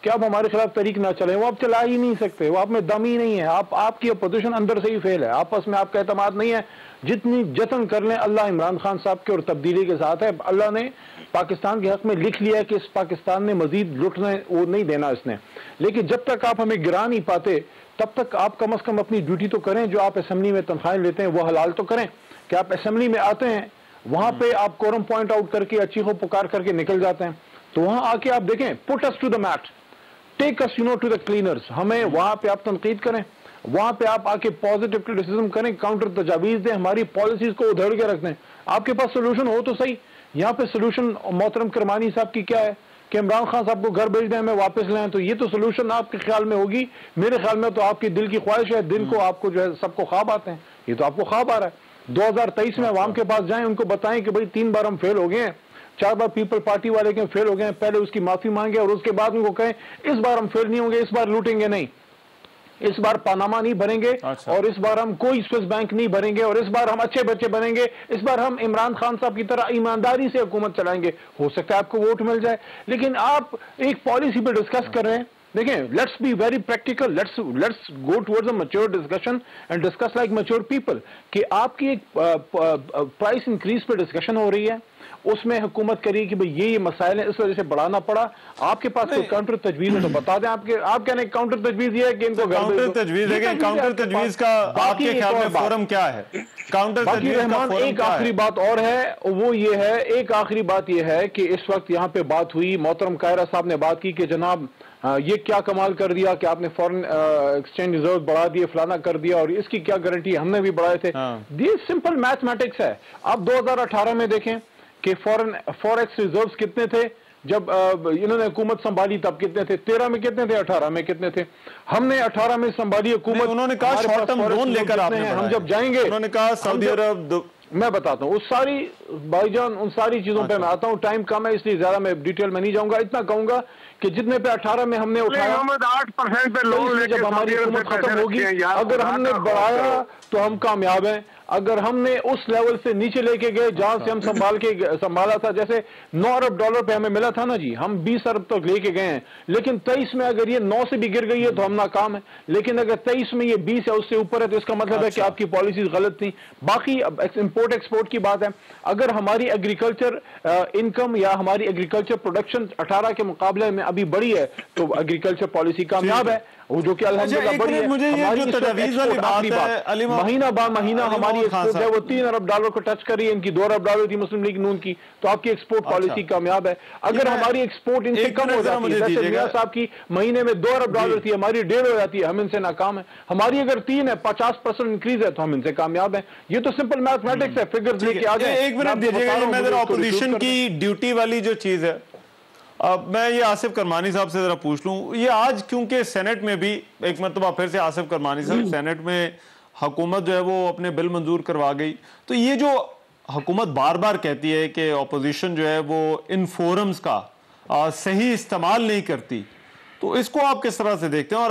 कि आप हमारे खिलाफ तरीक ना चलें, वो आप चला ही नहीं सकते, वो आप में दम ही नहीं है, आपकी अपोजिशन अंदर से ही फेल है, आपस में आपका एतमाद नहीं है। जितनी जतन कर लें, अल्लाह इमरान खान साहब के और तब्दीली के साथ है। अल्लाह ने पाकिस्तान के हक में लिख लिया कि इस पाकिस्तान ने मजीद लुटने वो नहीं देना इसने, लेकिन जब तक आप हमें गिरा नहीं पाते तब तक आप कम अज कम अपनी ड्यूटी तो करें। जो आप असेंबली में तनख्वाहें लेते हैं वो हलाल तो करें कि आप असेंबली में आते हैं, वहां पे आप कोरम पॉइंट आउट करके, चीखों पुकार करके निकल जाते हैं, तो वहां आके आप देखें, put us to the mat, take us to the cleaners, हमें वहां पे आप तनकीद करें, वहां पे आप आके पॉजिटिव क्रिटिसिज्म करें, काउंटर तजावीज दें, हमारी पॉलिसीज को उधेड़ के रख दें। आपके पास सोल्यूशन हो तो सही। यहाँ पे सोल्यूशन मोहतरम करमानी साहब की क्या है कि इमरान खान साहब को घर भेज दें, हमें वापस लाएं, तो ये तो सोल्यूशन आपके ख्याल में होगी। मेरे ख्याल में तो आपकी दिल की ख्वाहिश है, दिन को आपको जो है सबको ख्वाब आते हैं, ये तो आपको ख्वाब आ रहा है। 2023 में अवाम के पास जाएं, उनको बताएं कि भाई 3 बार हम फेल हो गए हैं, 4 बार पीपल पार्टी वाले के फेल हो गए हैं, पहले उसकी माफी मांगे और उसके बाद उनको कहें इस बार हम फेल नहीं होंगे, इस बार लूटेंगे नहीं, इस बार पानामा नहीं भरेंगे, और इस बार हम कोई स्विस बैंक नहीं भरेंगे, और इस बार हम अच्छे बच्चे बनेंगे, इस बार हम इमरान खान साहब की तरह ईमानदारी से हुकूमत चलाएंगे। हो सकता है आपको वोट मिल जाए, लेकिन आप एक पॉलिसी पे डिस्कस कर रहे हैं। देखें, let's be very practical, let's go towards a mature discussion and discuss like mature people कि आपकी एक प्राइस इंक्रीज पे डिस्कशन हो रही है, उसमें हुकूमत करी कि भाई ये मसाइल है, इस वजह से बढ़ाना पड़ा। आपके पास कोई काउंटर तजवीज है तो बता दें। आप कहने काउंटर तजवीज ये है कि इनको
काउंटर तजवीज है, काउंटर तजवीज का आपके ख्याल में फोरम क्या है? काउंटर तजवीज का फोरम
एक आखिरी बात और है, वो ये है, एक आखिरी बात ये है कि इस वक्त यहाँ पे बात हुई, मोहतरम कायरा साहब ने बात की कि जनाब ये क्या कमाल कर दिया कि आपने फॉरेन एक्सचेंज रिजर्व बढ़ा दिए, फलाना कर दिया, और इसकी क्या गारंटी, हमने भी बढ़ाए थे। ये सिंपल मैथमेटिक्स है। आप 2018 में देखें कि फॉरेक्स रिजर्व्स कितने थे जब इन्होंने हुकूमत संभाली, तब कितने थे? 13 में कितने थे? 18 में कितने थे? हमने 18 में संभाली हुकूमत।
उन्होंने कहा शॉर्ट टर्म लोन लेकर आपने,
हम जब जाएंगे,
उन्होंने कहा सऊदी अरब,
मैं बताता हूँ उस सारी, भाईजान उन सारी चीजों पे मैं आता हूँ, टाइम कम है इसलिए ज्यादा मैं डिटेल में नहीं जाऊंगा। इतना कहूंगा कि जितने पे 18 में हमने उठाया,
8% पे लोन लेके
जब हमारी हुकूमत खत्म होगी, अगर हमने बढ़ाया तो हम कामयाब हैं। अगर हमने उस लेवल से नीचे लेके गए जहां से हम संभाला था, जैसे 9 अरब डॉलर पे हमें मिला था ना जी, हम 20 अरब तक लेके गए हैं, लेकिन 23 में अगर ये 9 से भी गिर गई है तो हम नाकाम है। लेकिन अगर 23 में ये 20 है, उससे ऊपर है, तो इसका मतलब है कि आपकी पॉलिसी गलत थी। बाकी इंपोर्ट एक्सपोर्ट की बात है, अगर हमारी एग्रीकल्चर इनकम या हमारी एग्रीकल्चर प्रोडक्शन 18 के मुकाबले में अभी बढ़ी है, तो एग्रीकल्चर पॉलिसी कामयाब है, वो जो कि अल्हम्दुलिल्लाह बड़ी है। हमारी महीना बा महीना हमारी एक्सपोर्ट है वो 3 अरब डॉलर को टच करी है, इनकी 2 अरब डॉलर थी मुस्लिम लीग नून की, तो आपकी एक्सपोर्ट पॉलिसी कामयाब है। अगर हमारी एक्सपोर्ट इनसे कम हो जाती है, जैसे मियां साहब की महीने में 2 अरब डॉलर थी, हमारी 1.5 हो जाती है, हम इनसे नाकाम है। हमारी अगर 3 है, 50% इंक्रीज है, तो हम इनसे कामयाब है। ये तो सिंपल मैथमेटिक्स है, फिगर्स लेके आ जाए।
एक मिनट दीजिएगा, मैं जरा ऑपोजिशन की ड्यूटी वाली जो चीज है, अब मैं ये आसिफ करमानी साहब से जरा पूछ लूं, ये आज क्योंकि सेनेट में भी एक मरतबा फिर से आसिफ करमानी साहब, सेनेट में हुकूमत जो है वो अपने बिल मंजूर करवा गई, तो ये जो हुकूमत बार बार कहती है कि अपोजिशन जो है वो इन फोरम्स का सही इस्तेमाल नहीं करती, तो इसको आप किस तरह से देखते हैं?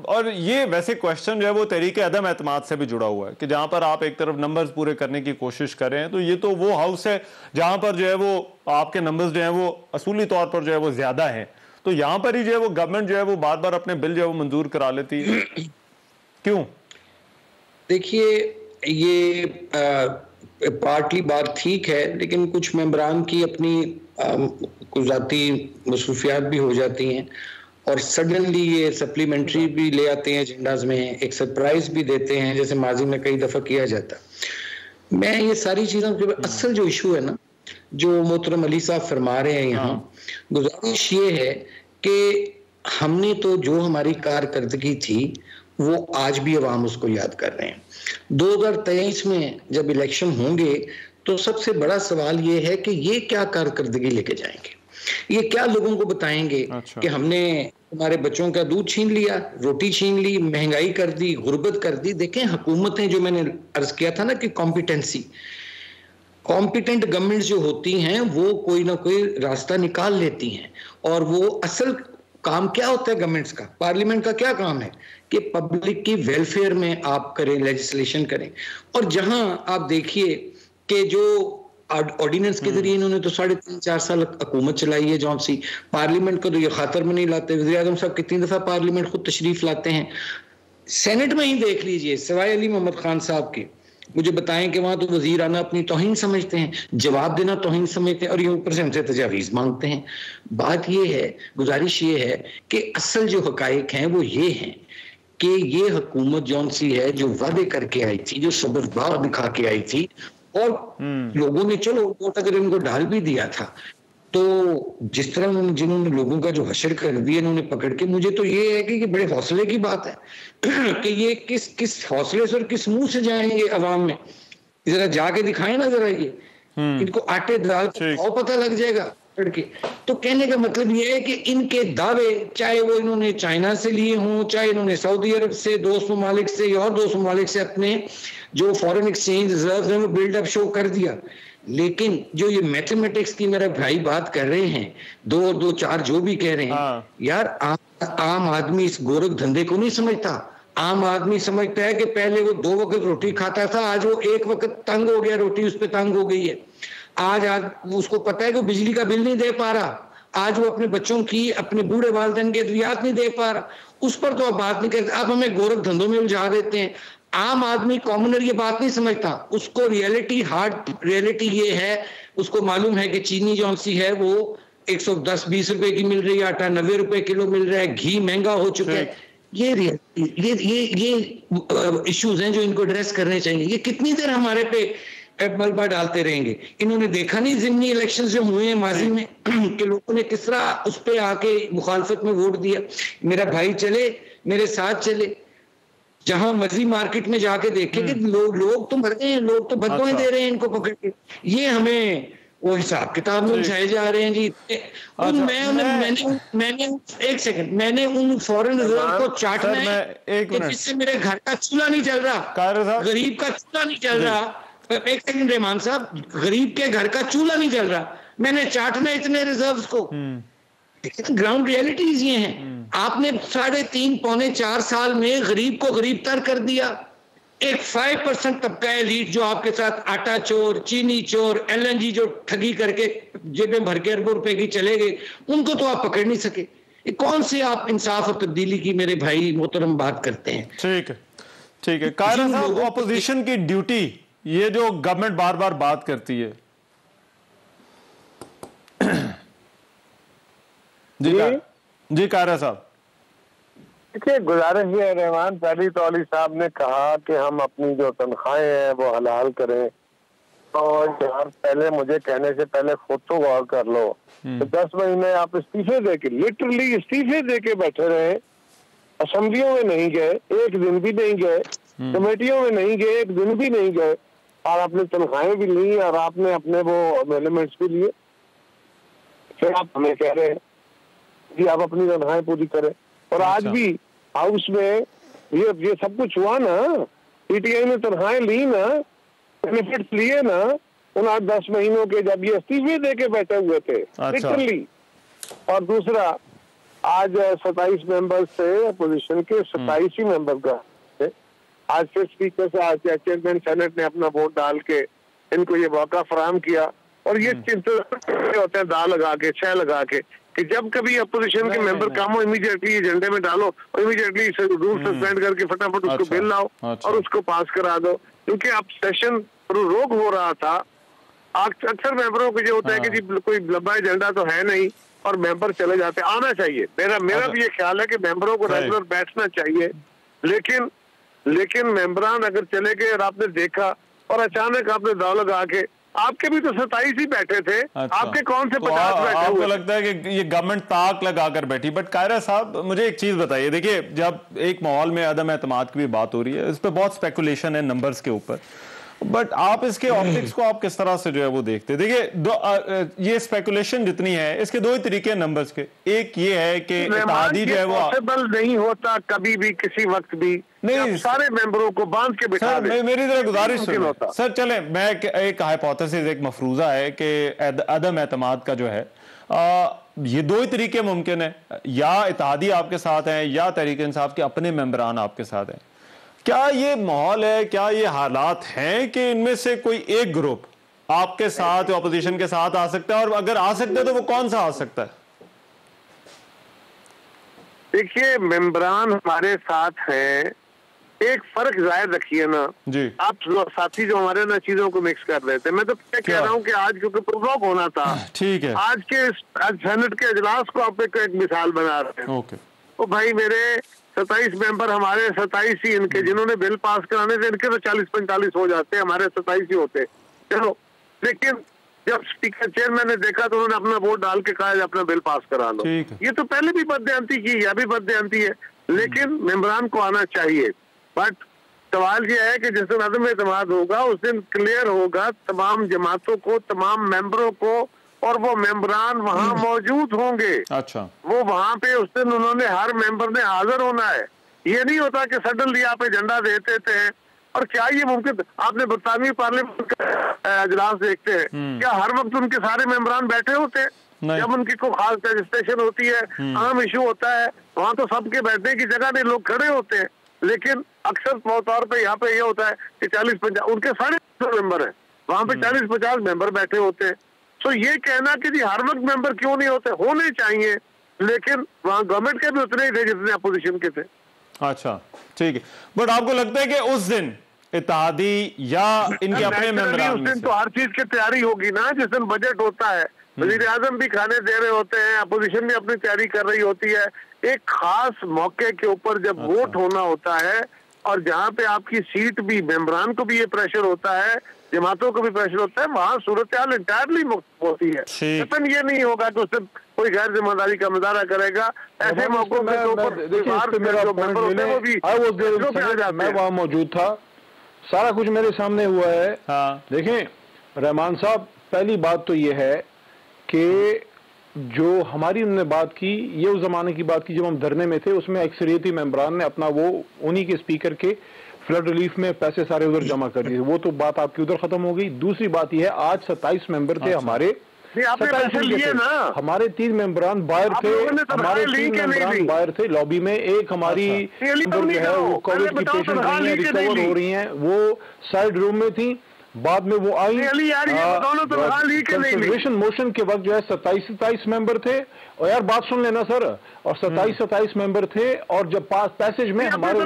और ये वैसे क्वेश्चन जो है वो तरीके अदम एतमाद से भी जुड़ा हुआ है कि जहां पर आप एक तरफ नंबर्स पूरे करने की कोशिश कर रहे हैं, तो ये तो वो हाउस है जहां पर जो है वो आपके नंबर्स जो है वो असूली तौर पर जो है वो ज्यादा हैं, तो यहां पर ही जो है वो गवर्नमेंट जो है वो बार बार अपने बिल जो है वो मंजूर करा लेती है, क्यों?
देखिए, ये पार्टली बात ठीक है, लेकिन कुछ मेंबरान की अपनी कुछ ज़ाती मसरूफियात भी हो जाती हैं, और सडनली ये सप्लीमेंट्री भी ले आते हैं एजेंडाज में, एक सरप्राइज भी देते हैं, जैसे माजी में कई दफ़ा किया जाता। मैं ये सारी चीज़ों के असल जो इशू है ना, जो मोहतरम अली साहब फरमा रहे हैं यहाँ, गुजारिश ये है कि हमने तो जो हमारी कारकर्दगी थी वो आज भी अवाम उसको याद कर रहे हैं। 2023 में जब इलेक्शन होंगे तो सबसे बड़ा सवाल ये है कि ये क्या कारकर्दगी लेके जाएंगे, ये क्या लोगों को बताएंगे कि हमने हमारे बच्चों का दूध छीन लिया, रोटी छीन ली, महंगाई कर दी, गुर्बत कर दी। देखें, हुकूमतें, जो मैंने अर्ज किया था ना कि कॉम्पिटेंट गवर्नमेंट जो होती हैं वो कोई ना कोई रास्ता निकाल लेती हैं, और वो असल काम क्या होता है गवर्नमेंट्स का, पार्लियामेंट का क्या काम है कि पब्लिक की वेलफेयर में आप करें, लेजिस्लेशन करें। और जहां आप देखिए कि जो ऑर्डिनेंस के जरिए इन्होंने तो 3.5-4 साल हुकूमत चलाई है, जौन सी पार्लियामेंट को तो ये खातर में नहीं लाते। वज़ीर आज़म साहब कितनी दफा पार्लियामेंट खुद तशरीफ लाते हैं। सेनेट में ही देख लीजिए, सिवाय अली मोहम्मद खान साहब के, मुझे बताएं कि वहां तो वजीर आना अपनी तौहीन समझते हैं, जवाब देना तौहीन समझते हैं, और ये ऊपर से हमसे तजावीज़ मांगते हैं। बात ये है, गुजारिश ये है कि असल जो हकायक हैं वो ये हैं कि ये हुकूमत जौन सी है, जो वादे करके आई थी, जो सबरदार दिखा के आई थी, और लोगों ने चलो वोट अगर इनको डाल भी दिया था, तो जिस तरह जिन्होंने लोगों का जो हशर कर दिया इन्होंने पकड़ के, मुझे तो ये है कि बड़े हौसले की बात है कि ये किस हौसले से और किस मुंह से जाएंगे अवाम में, जरा जाके दिखाएं ना जरा, ये इनको आटे दाल का पता लग जाएगा के। तो कहने का मतलब ये है कि इनके दावे, चाहे वो इन्होंने चाइना से लिए हों, चाहे इन्होंने सऊदी अरब से, दोस्त ममालिक से या और दोस्त ममालिक से अपने जो फॉरेन एक्सचेंज रिजर्व है वो बिल्डअप शो कर दिया, लेकिन जो ये मैथमेटिक्स की मेरे भाई बात कर रहे हैं, 2 और 2 4 जो भी कह रहे हैं, यार आम आदमी इस गोरख धंधे को नहीं समझता। आम आदमी समझता है कि पहले वो 2 वक्त रोटी खाता था, आज वो 1 वक्त तंग हो गया, रोटी उस पर तंग हो गई है। आज उसको पता है कि बिजली का बिल नहीं दे पा रहा, आज वो अपने बच्चों की, अपने बूढ़े वालिदैन के अद्वियात नहीं दे पा रहा, उस पर तो आप बात नहीं करते, आप हमें गोरख धंधों में उलझा देते हैं। आम आदमी कॉमनर ये बात नहीं समझता, उसको रियलिटी, हार्ड रियलिटी ये है, उसको मालूम है कि चीनी जो सी है वो 110-20 रुपए की मिल रही है, आटा 90 रुपए किलो मिल रहा है, घी महंगा हो चुका है। ये इश्यूज हैं जो इनको एड्रेस करने चाहिए। ये कितनी देर हमारे पे मलबा डालते रहेंगे? इन्होंने देखा नहीं ज़िमनी इलेक्शन जो हुए हैं माजी में कि लोगों ने किस तरह उस पे आके मुखालफत में वोट दिया। मेरा भाई चले, मेरे साथ चले, जहां मर्जी मार्केट में जाके देखे कि लोग तो मर गए हैं, लोग तो बददुआएं दे रहे हैं इनको पकड़ के। ये हमें वो हिसाब किताब में उलझाए जा रहे हैं जी। मैंने उन फॉरेन रिजर्व को चाटना है जिससे मेरे घर का चूल्हा नहीं चल रहा, गरीब का चूल्हा नहीं चल रहा। एक सेकंड रहमान साहब, गरीब के घर का चूल्हा नहीं चल रहा, मैंने चाटना इतने रिजर्व्स को। ग्राउंड रियलिटीज ये हैं। आपने 3.5-4 साल में गरीब को गरीब तर कर दिया। एक 5% तबका एलीट जो आपके साथ आटा चोर, चीनी चोर, LNG जो ठगी करके जेबें भर के अरबों रुपए की चले गए, उनको तो आप पकड़ नहीं सके। कौन से आप इंसाफ और तब्दीली की मेरे भाई मोहतरम बात करते हैं?
ठीक है कायरा साहब, ऑपोजिशन की ड्यूटी, ये जो गवर्नमेंट बार बार बात करती है, जी कायरा साहब।
देखिए, गुजारिश है रहमान, पहली तो अली साहब ने कहा कि हम अपनी जो तनख्वाहें हैं वो हलाल करें, और यार पहले मुझे कहने से पहले खुद तो गौर कर लो। तो 10 महीने आप इस्तीफे दे के, लिटरली इस्तीफे दे के बैठे रहे, असेंबलियों में नहीं गए, एक दिन भी नहीं गए, कमेटियों में नहीं गए, एक दिन भी नहीं गए, और आपने तनख्वाहें भी ली और आपने अपने वो एलिमेंट्स भी लिए। फिर आप हमें कह रहे हैं कि आप अपनी तनख्वाहें पूरी करें। और आज भी हाउस में ये सब कुछ हुआ ना, PTI ने तनख्वाहें ली ना, बेनिफिट्स लिए ना उन 8-10 महीनों के, जब ये इस्तीफे दे के बैठे हुए थे लिटरली। और दूसरा, आज 27 मेंबर से अपोजिशन के 27 ही मेंबर का आज फिर स्पीकर से, आज चेयरमैन सेनेट ने अपना वोट डाल के इनको ये मौका फराहम किया। और ये चिंता होते हैं दाल लगा के, छह लगा के, कि जब कभी अपोजिशन के मेंबर काम हो इमीडिएटली एजेंडे में डालो और इमीडिएटली रूल सस्पेंड करके फटाफट उसको बिल लाओ और उसको पास करा दो। क्योंकि अब सेशन रोक हो रहा था। अक्सर मेंबरों को ये होता है कि जी कोई लंबा एजेंडा तो है नहीं और मेंबर चले जाते। आना चाहिए, मेरा भी ये ख्याल है कि मेंबरों को रेगुलर बैठना चाहिए, लेकिन मेंबरान अगर चले गए और आपने देखा और अचानक आपने दाव लगा के, आपके भी तो 27 ही बैठे थे, आपके कौन से 50 बैठे हुए?
आपको लगता है कि ये गवर्नमेंट ताक लगाकर बैठी। बट कायरा साहब, मुझे एक चीज बताइए, देखिए जब एक माहौल में अदम एतमाद की भी बात हो रही है, इस पर बहुत स्पेकुलेशन है नंबर्स के ऊपर, बट आप इसके ऑप्टिक्स को आप किस तरह से जो है वो देखते हैं? देखिए ये स्पेकुलेशन जितनी है, इसके 2 ही तरीके हैं नंबर्स के। एक ये है कि इत्तेहादी जो है वो
पॉसिबल नहीं होता कभी भी, किसी वक्त भी नहीं, सारे मेंबरों को बांध के बिठा दे।
मेरी तरह गुजारिश सर, चले मैं एक हाइपोथेसिस, एक मफरूजा है कि अदम एतमाद का जो है ये 2 ही तरीके मुमकिन है, या इत्तेहादी आपके साथ हैं या तहरीक इंसाफ के अपने मेंबरान आपके साथ हैं। क्या ये माहौल है, क्या ये हालात हैं कि इनमें से कोई एक ग्रुप आपके साथ, ऑपोजिशन के साथ आ सकता है? और अगर आ सकता है तो वो कौन सा आ सकता है?
देखिए, मेंबरान हमारे साथ हैं, एक फर्क जाहिर रखिए ना जी। आप साथी जो हमारे ना चीजों को मिक्स कर रहे थे, मैं तो कह रहा हूँ कि आज क्योंकि प्रोवोक होना था, ठीक है, आज सेनेट के इजलास को आप एक मिसाल बना रहे हैं। तो भाई मेरे 27 मेंबर, हमारे 27 ही इनके, जिन्होंने बिल पास कराने थे इनके तो 40-45 हो जाते, हमारे 27 ही होते। चलो, लेकिन जब स्पीकर चेयरमैन ने देखा तो उन्होंने अपना वोट डाल के कहा अपना बिल पास करा लो। ये तो पहले भी बदयांती की, या भी बदयांती है, लेकिन मेंबरान को आना चाहिए। बट सवाल ये है कि जिस दिन अदम एतमाद होगा उस दिन क्लियर होगा तमाम जमातों को, तमाम मेंबरों को, और वो मेंबरान वहाँ मौजूद होंगे।
अच्छा,
वो वहाँ पे उस दिन उन्होंने, हर मेंबर ने हाजिर होना है। ये नहीं होता कि सडनली आप एजेंडा दे देते हैं। और क्या ये मुमकिन, आपने बरतानवी पार्लियामेंट का अजलास देखते हैं, क्या हर वक्त उनके सारे मेंबरान बैठे होते हैं? जब उनकी कोई खास रजिस्ट्रेशन होती है, अहम इशू होता है, वहाँ तो सबके बैठने की जगह नहीं, लोग खड़े होते हैं। लेकिन अक्सर तौर पे यहाँ पे ये होता है कि 40-50 उनके सारे मेंबर हैं, वहाँ पे 40-50 मेंबर बैठे होते हैं। तो ये कहना कि जी हर वक्त मेंबर क्यों नहीं होते, होने चाहिए, लेकिन वहाँ गवर्नमेंट के भी उतने ही थे जितने अपोजिशन के थे।
अच्छा, ठीक है। बट आपको लगता है कि उस दिन इत्तेहादी या इनके अपने मेंबर,
उस दिन तो हर चीज की तैयारी होगी ना। जिस दिन बजट होता है, वज़ीर आज़म भी खाने दे रहे होते हैं, अपोजिशन भी अपनी तैयारी कर रही होती है। एक खास मौके के ऊपर जब वोट होना होता है, और जहाँ पे आपकी सीट भी, मेंबरान को भी ये प्रेशर होता है, जमातों को भी प्रेशर होता है, वहाँ सूरत हाल इंटायरली मुख्तलिफ होती है। लेकिन ये नहीं होगा कि उससे कोई गैर जिम्मेदारी का मुजाहरा करेगा। ऐसे मौकों पे तो
मैं वहाँ मौजूद था, सारा कुछ मेरे सामने हुआ है। देखें रहमान साहब, पहली बात तो ये है कि जो हमारी उन्होंने बात की, ये उस जमाने की बात की जब हम धरने में थे, उसमें अक्सरियती मेंबरान ने अपना वो उन्हीं के स्पीकर के फ्लड रिलीफ में पैसे सारे उधर जमा कर दिए। वो तो बात आपकी उधर खत्म हो गई। दूसरी बात यह है, आज 27 मेंबर थे हमारे, 27 थे, हमारे 3 मेंबरान बाहर थे, हमारे 3 मेंबरान बाहर थे लॉबी में। एक हमारी जो है वो कोविड की पेशेंट रिकवर हो रही हैं, वो साइड रूम में थी, बाद में वो आई। कंसिडरेशन मोशन के वक्त जो है 27 मेंबर थे। और यार बात सुन लेना सर, और 27 मेंबर थे, और जब पास पैसेज में हमारे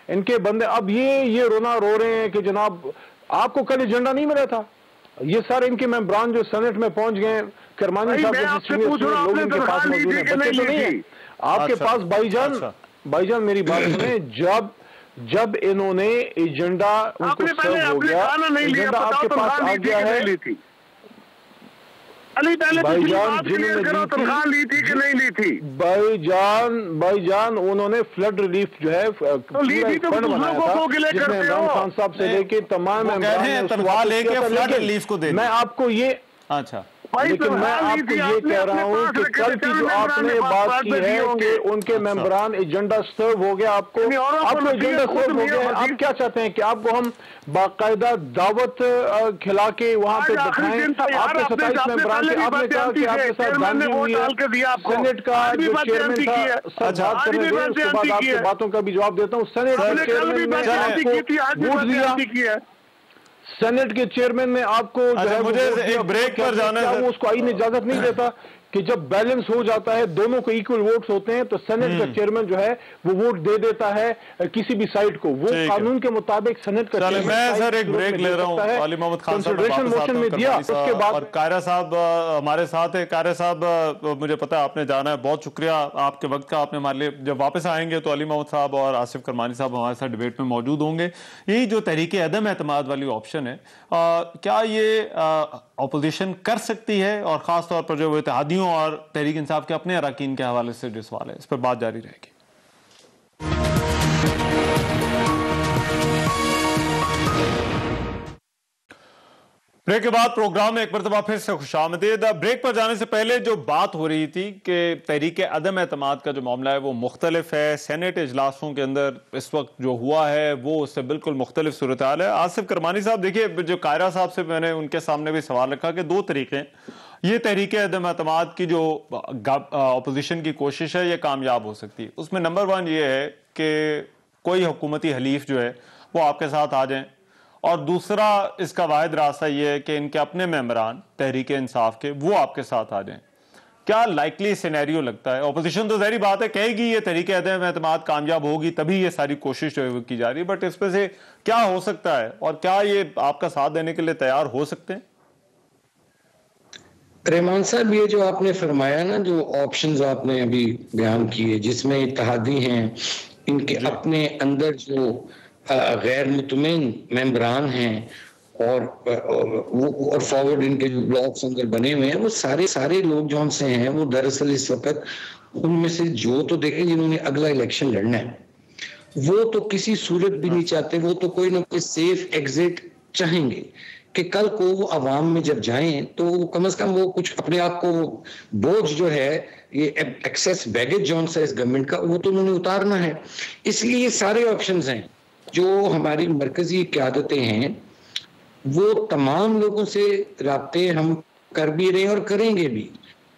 इनके बंदे अब ये रोना रो रहे हैं कि जनाब आपको कल एजेंडा नहीं मिला था। ये सारे इनके मेंबरान जो सेनेट में पहुंच गए, करमानी साहब जैसे लोग इनके पास मौजूद हैं, बच्चे तो नहीं है आपके पास। भाईजान मेरी बात सुने, जब इन्होंने एजेंडा उनको सर्व हो गया, एजेंडा आपके पास आ गया है, भाईजान जिन्होंने ली थी कि नहीं ली थी, भाईजान उन्होंने फ्लड रिलीफ जो है फंड बनाया था, जिसमें इमरान खान साहब से लेके तमाम
तनख्वाह लेके फ्लड रिलीफ को दे।
मैं आपको ये, अच्छा, लेकिन मैं आपको ये कह रहा हूँ कि कल की जो आपने बात की है कि उनके मेंबरान एजेंडा सर्व हो गया, आपको एजेंडा सर्व हो गया है। आप क्या चाहते हैं कि आपको हम बाकायदा दावत खिला के वहाँ पे बैठाएं? आपके 27 मेंबरान थे, आपने कहा कि आपके साथ गांधी हुई है, सेनेट का जो चेयरमैन था बात करने दें, उसके बाद आपकी बातों का भी जवाब देता हूँ। सेनेट के चेयरमैन ने आपको वोट दिया, सेनेट के चेयरमैन ने आपको जो है
मुझे एक ब्रेक पर जाना है,
वो उसको आईन इजाजत नहीं देता कि जब बैलेंस हो जाता है, दोनों को इक्वल वोट्स होते हैं, तो सेनेट का चेयरमैन जो है वो वोट दे देता है किसी भी साइड को। वो कानून के मुताबिक सेनेट का
चेयरमैन, मैं सर एक ब्रेक ले रहा हूं। अली मोहम्मद खान
कंसिडरेशन मोशन में दिया, उसके बाद
और कायरा साहब हमारे साथ है। कायरा साहब मुझे पता है आपने जाना है, बहुत शुक्रिया आपके वक्त का, आपने हमारे लिए। जब वापस आएंगे तो अली मोहम्मद साहब और आसिफ करमानी साहब हमारे साथ डिबेट में मौजूद होंगे। यही जो तहरीक अदम एतमाद वाली ऑप्शन है, क्या ये अपोजिशन कर सकती है? और खासतौर पर जो इत्तेहादियों और तहरीक इंसाफ के अपने अरकान के हवाले से जो सवाल है, इस पर बात जारी रहेगी। ब्रेक के बाद प्रोग्राम में एक मरतबा फिर से खुशामदीद। ब्रेक पर जाने से पहले जो बात हो रही थी कि तहरीक अदम एतमाद का जो मामला है वो मुख्तलिफ है, सेनेट इजलासों के अंदर इस वक्त जो हुआ है वो उससे बिल्कुल मुख्तलिफ सूरत हाल है। आसिफ करमानी साहब, देखिए जो कायरा साहब से मैंने उनके सामने भी सवाल रखा कि 2 तरीके हैं, ये तहरीक अदम एतमाद की जो अपोजिशन की कोशिश है ये कामयाब हो सकती है। उसमें नंबर 1 ये है कि कोई हुकूमती हलीफ जो है वो आपके साथ आ जाए, और दूसरा इसका वाहिद रास्ता यह है कि इनके अपने मेंबरान तहरीक इंसाफ के वो आपके साथ आ जाएं। क्या लाइकली सिनेरियो लगता है? ऑपोजिशन तो ज़ाहिर बात है कहेगी ये तहरीक अदम एतमाद कामयाब होगी तभी ये सारी कोशिश जो है वो की जा रही है, बट इस पे से क्या हो सकता है और क्या ये आपका साथ देने के लिए तैयार हो सकते हैं?
रहमान साहब, ये जो आपने फरमाया ना, जो ऑप्शंस आपने अभी बयान किए, जिसमें इत्तेहादी हैं, इनके अपने अंदर जो गैर मुतमिन मेंबरान हैं, और फॉरवर्ड इनके जो ब्लॉक्स अंदर बने हुए हैं, वो सारे लोग जो से हैं, वो दरअसल इस वक्त उनमें से जो तो देखें जिन्होंने अगला इलेक्शन लड़ना है, वो तो किसी सूरत भी नहीं चाहते, वो तो कोई ना कोई सेफ एग्जिट चाहेंगे कि कल को वो अवाम में जब जाएं तो कम से कम वो कुछ अपने आप को बोझ जो है, ये एक्सेस बैगेज जोन से इस गवर्नमेंट का, वो तो उन्होंने उतारना है। इसलिए ये सारे ऑप्शंस हैं जो हमारी मरकजी क़यादतें हैं, वो तमाम लोगों से राब्ते हम कर भी रहे हैं और करेंगे भी,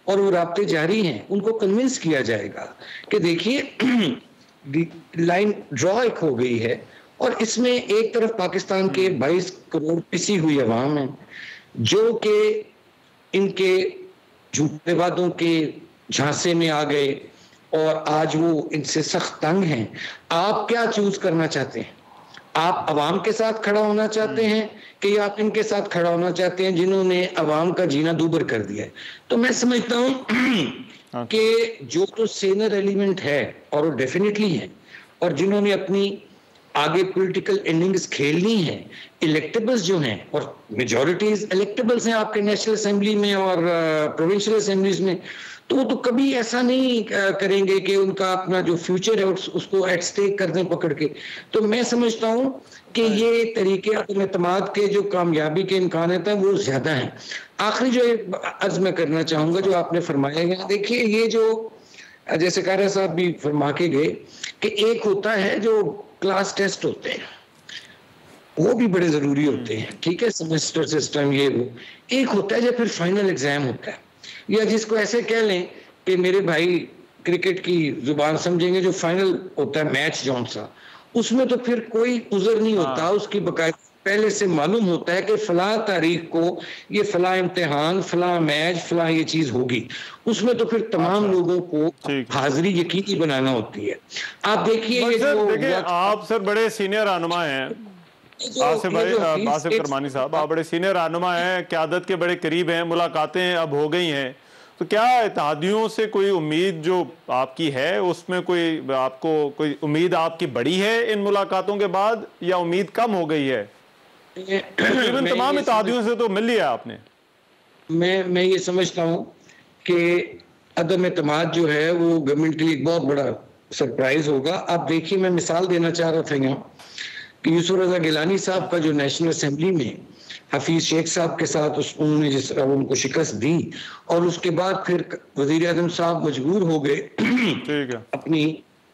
और वो राब्ते जारी हैं। उनको कन्विंस किया जाएगा कि देखिए लाइन ड्रॉ एक हो गई है, और इसमें एक तरफ पाकिस्तान के 22 करोड़ पिसी हुई अवाम है जो कि इनके झूठे वादों के झांसे में आ गए और आज वो इनसे सख्त तंग हैं। आप क्या चूज करना चाहते हैं? आप अवाम के साथ खड़ा होना चाहते हैं कि आप इनके साथ खड़ा होना चाहते हैं जिन्होंने अवाम का जीना दूभर कर दिया है? तो मैं समझता हूं कि जो तो सेनर एलिमेंट है, और वो डेफिनेटली है, और जिन्होंने अपनी आगे पॉलिटिकल इनिंग्स खेलनी है, इलेक्टेबल्स जो हैं, और मेजॉरिटीज इलेक्टेबल्स हैं आपके नेशनल असेंबली में और प्रोविंशियल असेंबलीज में, तो वो तो कभी ऐसा नहीं करेंगे कि उनका अपना जो फ्यूचर है उसको एट स्टेक कर दें पकड़ के। तो मैं समझता हूं कि ये तरीके एतमाद के जो कामयाबी के इम्कान हैं वो ज्यादा हैं। आखिरी जो अर्ज मैं करना चाहूंगा जो आपने फरमाया गया, देखिए ये जो जैसे कारा साहब भी फरमा के गए कि एक होता है जो क्लास टेस्ट होते हैं, वो भी बड़े जरूरी होते हैं, ठीक है, सेमेस्टर सिस्टम ये वो। एक होता है जो फिर फाइनल एग्जाम होता है, या जिसको ऐसे कह लें कि मेरे भाई क्रिकेट की जुबान समझेंगे, जो फाइनल होता है मैच जौन सा, उसमें तो फिर कोई उज़र नहीं होता, उसकी बकायदा पहले से मालूम होता है कि फला तारीख को ये फला इम्तिहान, फला मैच, फला ये चीज होगी। उसमें तो फिर तमाम लोगों को हाजिरी यकीनी बनाना होती है। आप देखिए
आप सर बड़े सीनियर रहनुमा हैं, बासिफ करमानी साहब, आप बड़े सीनियर रहनुमा हैं, क़यादत के बड़े करीब हैं, मुलाकातें अब हो गई हैं, तो क्या इत्तेहादियों से कोई उम्मीद जो आपकी है उसमें कोई उम्मीद आपकी बढ़ी है इन मुलाकातों के बाद, या उम्मीद कम हो गई है? तकरीबन तमाम इत्तेहादियों से तो मिल लिया आपने।
मैं ये समझता हूँ कि अदम एतमाद जो है वो गवर्नमेंट के लिए एक बहुत बड़ा सरप्राइज होगा। आप देखिए, मैं मिसाल देना चाह रहा था यहाँ कि यूसुफ रजा गिलानी साहब का जो नेशनल असेंबली में हफीज शेख साहब के साथ उन्होंने जिस तरह उनको शिकस्त दी, और उसके बाद फिर वजीर आज़म साहब मजबूर हो गए अपनी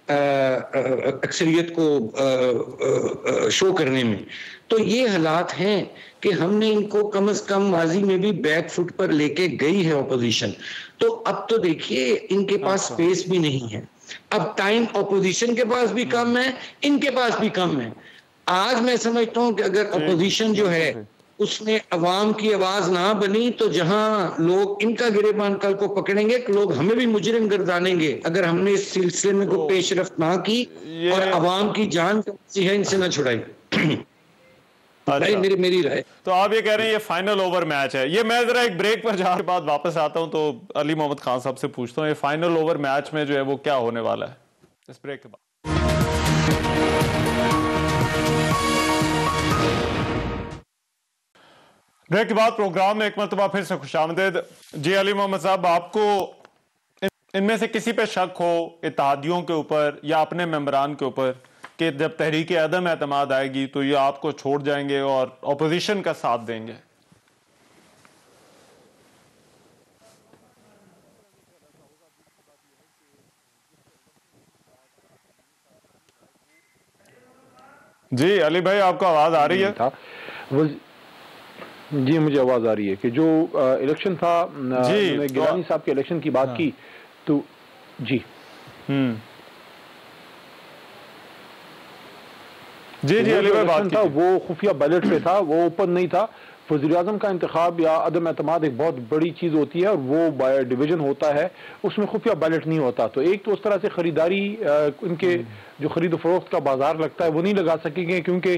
अक्सरियत को शो करने में। तो ये हालात हैं कि हमने इनको कम से कम माजी में भी बैक फुट पर लेके गई है अपोजिशन। तो अब तो देखिए इनके पास स्पेस भी नहीं है, अब टाइम अपोजिशन के पास भी कम है, इनके पास भी कम है। आज मैं समझता हूँ कि अगर अपोजिशन जो है उसने अवाम की आवाज ना बनी, तो जहां लोग इनका गिरेबान कल को पकड़ेंगे, लोग हमें भी मुजरिम गर्दानेंगे अगर हमने इस सिलसिले में कोई पेशरफ्त ना की और अवाम की जान है इनसे ना छुड़ाई। मेरी राय।
तो आप ये कह रहे हैं ये फाइनल ओवर मैच है। ये मैं जरा एक ब्रेक पर जाने के बाद वापस आता हूं, तो अली मोहम्मद खान साहब से पूछता हूँ ये फाइनल ओवर मैच में जो है वो क्या होने वाला है इस ब्रेक के बाद। ब्रेक के बाद प्रोग्राम में एक मरतबा फिर से खुशामदीद। जी अली मोहम्मद साहब, आपको इनमें से किसी पे शक हो इत्तेहादियों के ऊपर या अपने मेंबरान के ऊपर कि जब तहरीक अदम एतमाद आएगी तो ये आपको छोड़ जाएंगे और अपोजिशन का साथ देंगे? जी अली भाई, आपको आवाज आ रही है?
जी मुझे आवाज आ रही है कि जो इलेक्शन था, गिलानी साहब के इलेक्शन की बात की तो जी जी अली भाई बात था, वो खुफिया बैलेट पे था, वो ओपन नहीं था। वज़ीर आज़म का इंतखाब या अदम एतमाद एक बहुत बड़ी चीज़ होती है और वो बाय डिवीजन होता है, उसमें खुफिया बैलेट नहीं होता। तो एक तो उस तरह से खरीदारी इनके जो खरीद फरोख्त का बाजार लगता है वो नहीं लगा सकेंगे, क्योंकि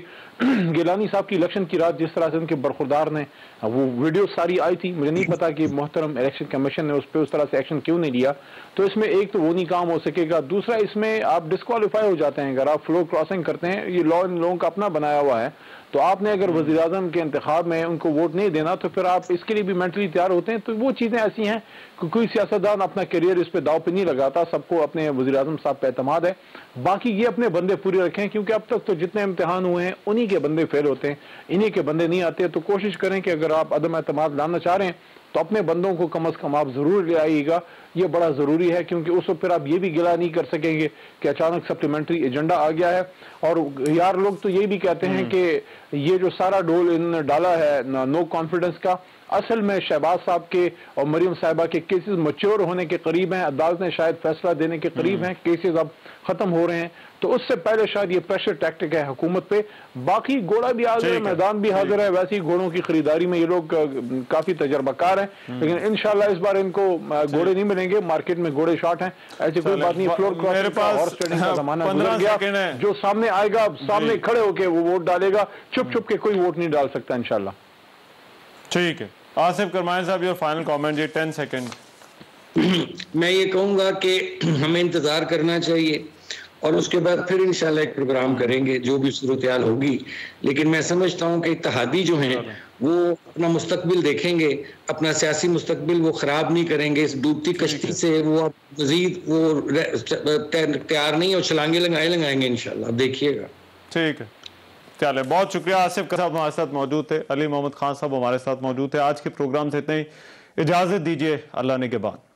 गिलानी साहब की इलेक्शन की रात जिस तरह से उनके बरखुरदार ने वो वीडियो सारी आई थी, मुझे नहीं पता कि मोहतरम इलेक्शन कमीशन ने उस पर उस तरह से एक्शन क्यों नहीं लिया। तो इसमें एक तो वो नहीं काम हो सकेगा, दूसरा इसमें आप डिस्क्वालीफाई हो जाते हैं अगर आप फ्लो क्रॉसिंग करते हैं। ये लॉ इन लोगों का अपना बनाया हुआ है, तो आपने अगर वज़ीर आज़म के इंतखाब में उनको वोट नहीं देना तो फिर आप इसके लिए भी मेंटली तैयार होते हैं। तो वो चीज़ें ऐसी हैं कि कोई सियासतदान अपना करियर इस पे दाव पे नहीं लगाता, सबको अपने वज़ीर आज़म साहब पे एतमाद है। बाकी ये अपने बंदे पूरे रखें, क्योंकि अब तक तो जितने इम्तिहान हुए हैं उन्हीं के बंदे फेल होते हैं, इन्हीं के बंदे नहीं आते। तो कोशिश करें कि अगर आप अदम एतमाद लाना चाह रहे हैं तो अपने बंदों को कम से कम आप ज़रूर ले आइएगा, ये बड़ा ज़रूरी है, क्योंकि उस वक्त फिर आप ये भी गिला नहीं कर सकेंगे कि अचानक सप्लीमेंट्री एजेंडा आ गया है। और यार लोग तो ये भी कहते हैं कि ये जो सारा डोल इन्होंने डाला है नो कॉन्फिडेंस का, असल में शहबाज साहब के और मरियम साहिबा के केसेस मच्योर होने के करीब हैं, अदालतें शायद फैसला देने के करीब हैं, केसेस अब खत्म हो रहे हैं, तो उससे पहले शायद ये प्रेशर टैक्टिक है हुकूमत पे। बाकी घोड़ा भी हाजिर है, मैदान भी हाजिर है, वैसे ही घोड़ों की खरीदारी में ये लोग काफी तजर्बाकार हैं, लेकिन इंशाल्लाह इस बार इनको घोड़े नहीं मिलेंगे, मार्केट में घोड़े शॉर्ट हैं, ऐसी कोई बात नहीं। फ्लोर क्रॉसिंग का हॉर्स ट्रेडिंग का जमाना गुजर गया, जो सामने आएगा सामने खड़े होके वो वोट डालेगा, छुप छुप के कोई वोट नहीं डाल सकता इंशाल्लाह।
ठीक है, आसिफ करमानी साहब your final comment ji, 10 second.
मैं ये कहूंगा कि हमें इंतजार करना चाहिए और उसके बाद फिर इंशाल्लाह एक प्रोग्राम करेंगे जो भी सूरत-ए-हाल होगी। लेकिन मैं समझता हूं कि इत्तेहादी जो हैं वो अपना मुस्तकबिल देखेंगे, अपना सियासी मुस्तकबिल वो खराब नहीं करेंगे। इस डूबती कश्ती से वो मजीद वो तैयार नहीं और छलांगे लगाएंगे इंशाल्लाह, देखिएगा।
ठीक है, चले, बहुत शुक्रिया। आसिफ साहब हमारे साथ मौजूद थे, अली मोहम्मद खान साहब हमारे साथ मौजूद थे। आज के प्रोग्राम से इतना ही, इजाजत दीजिए, अल्लाह ने के बाद।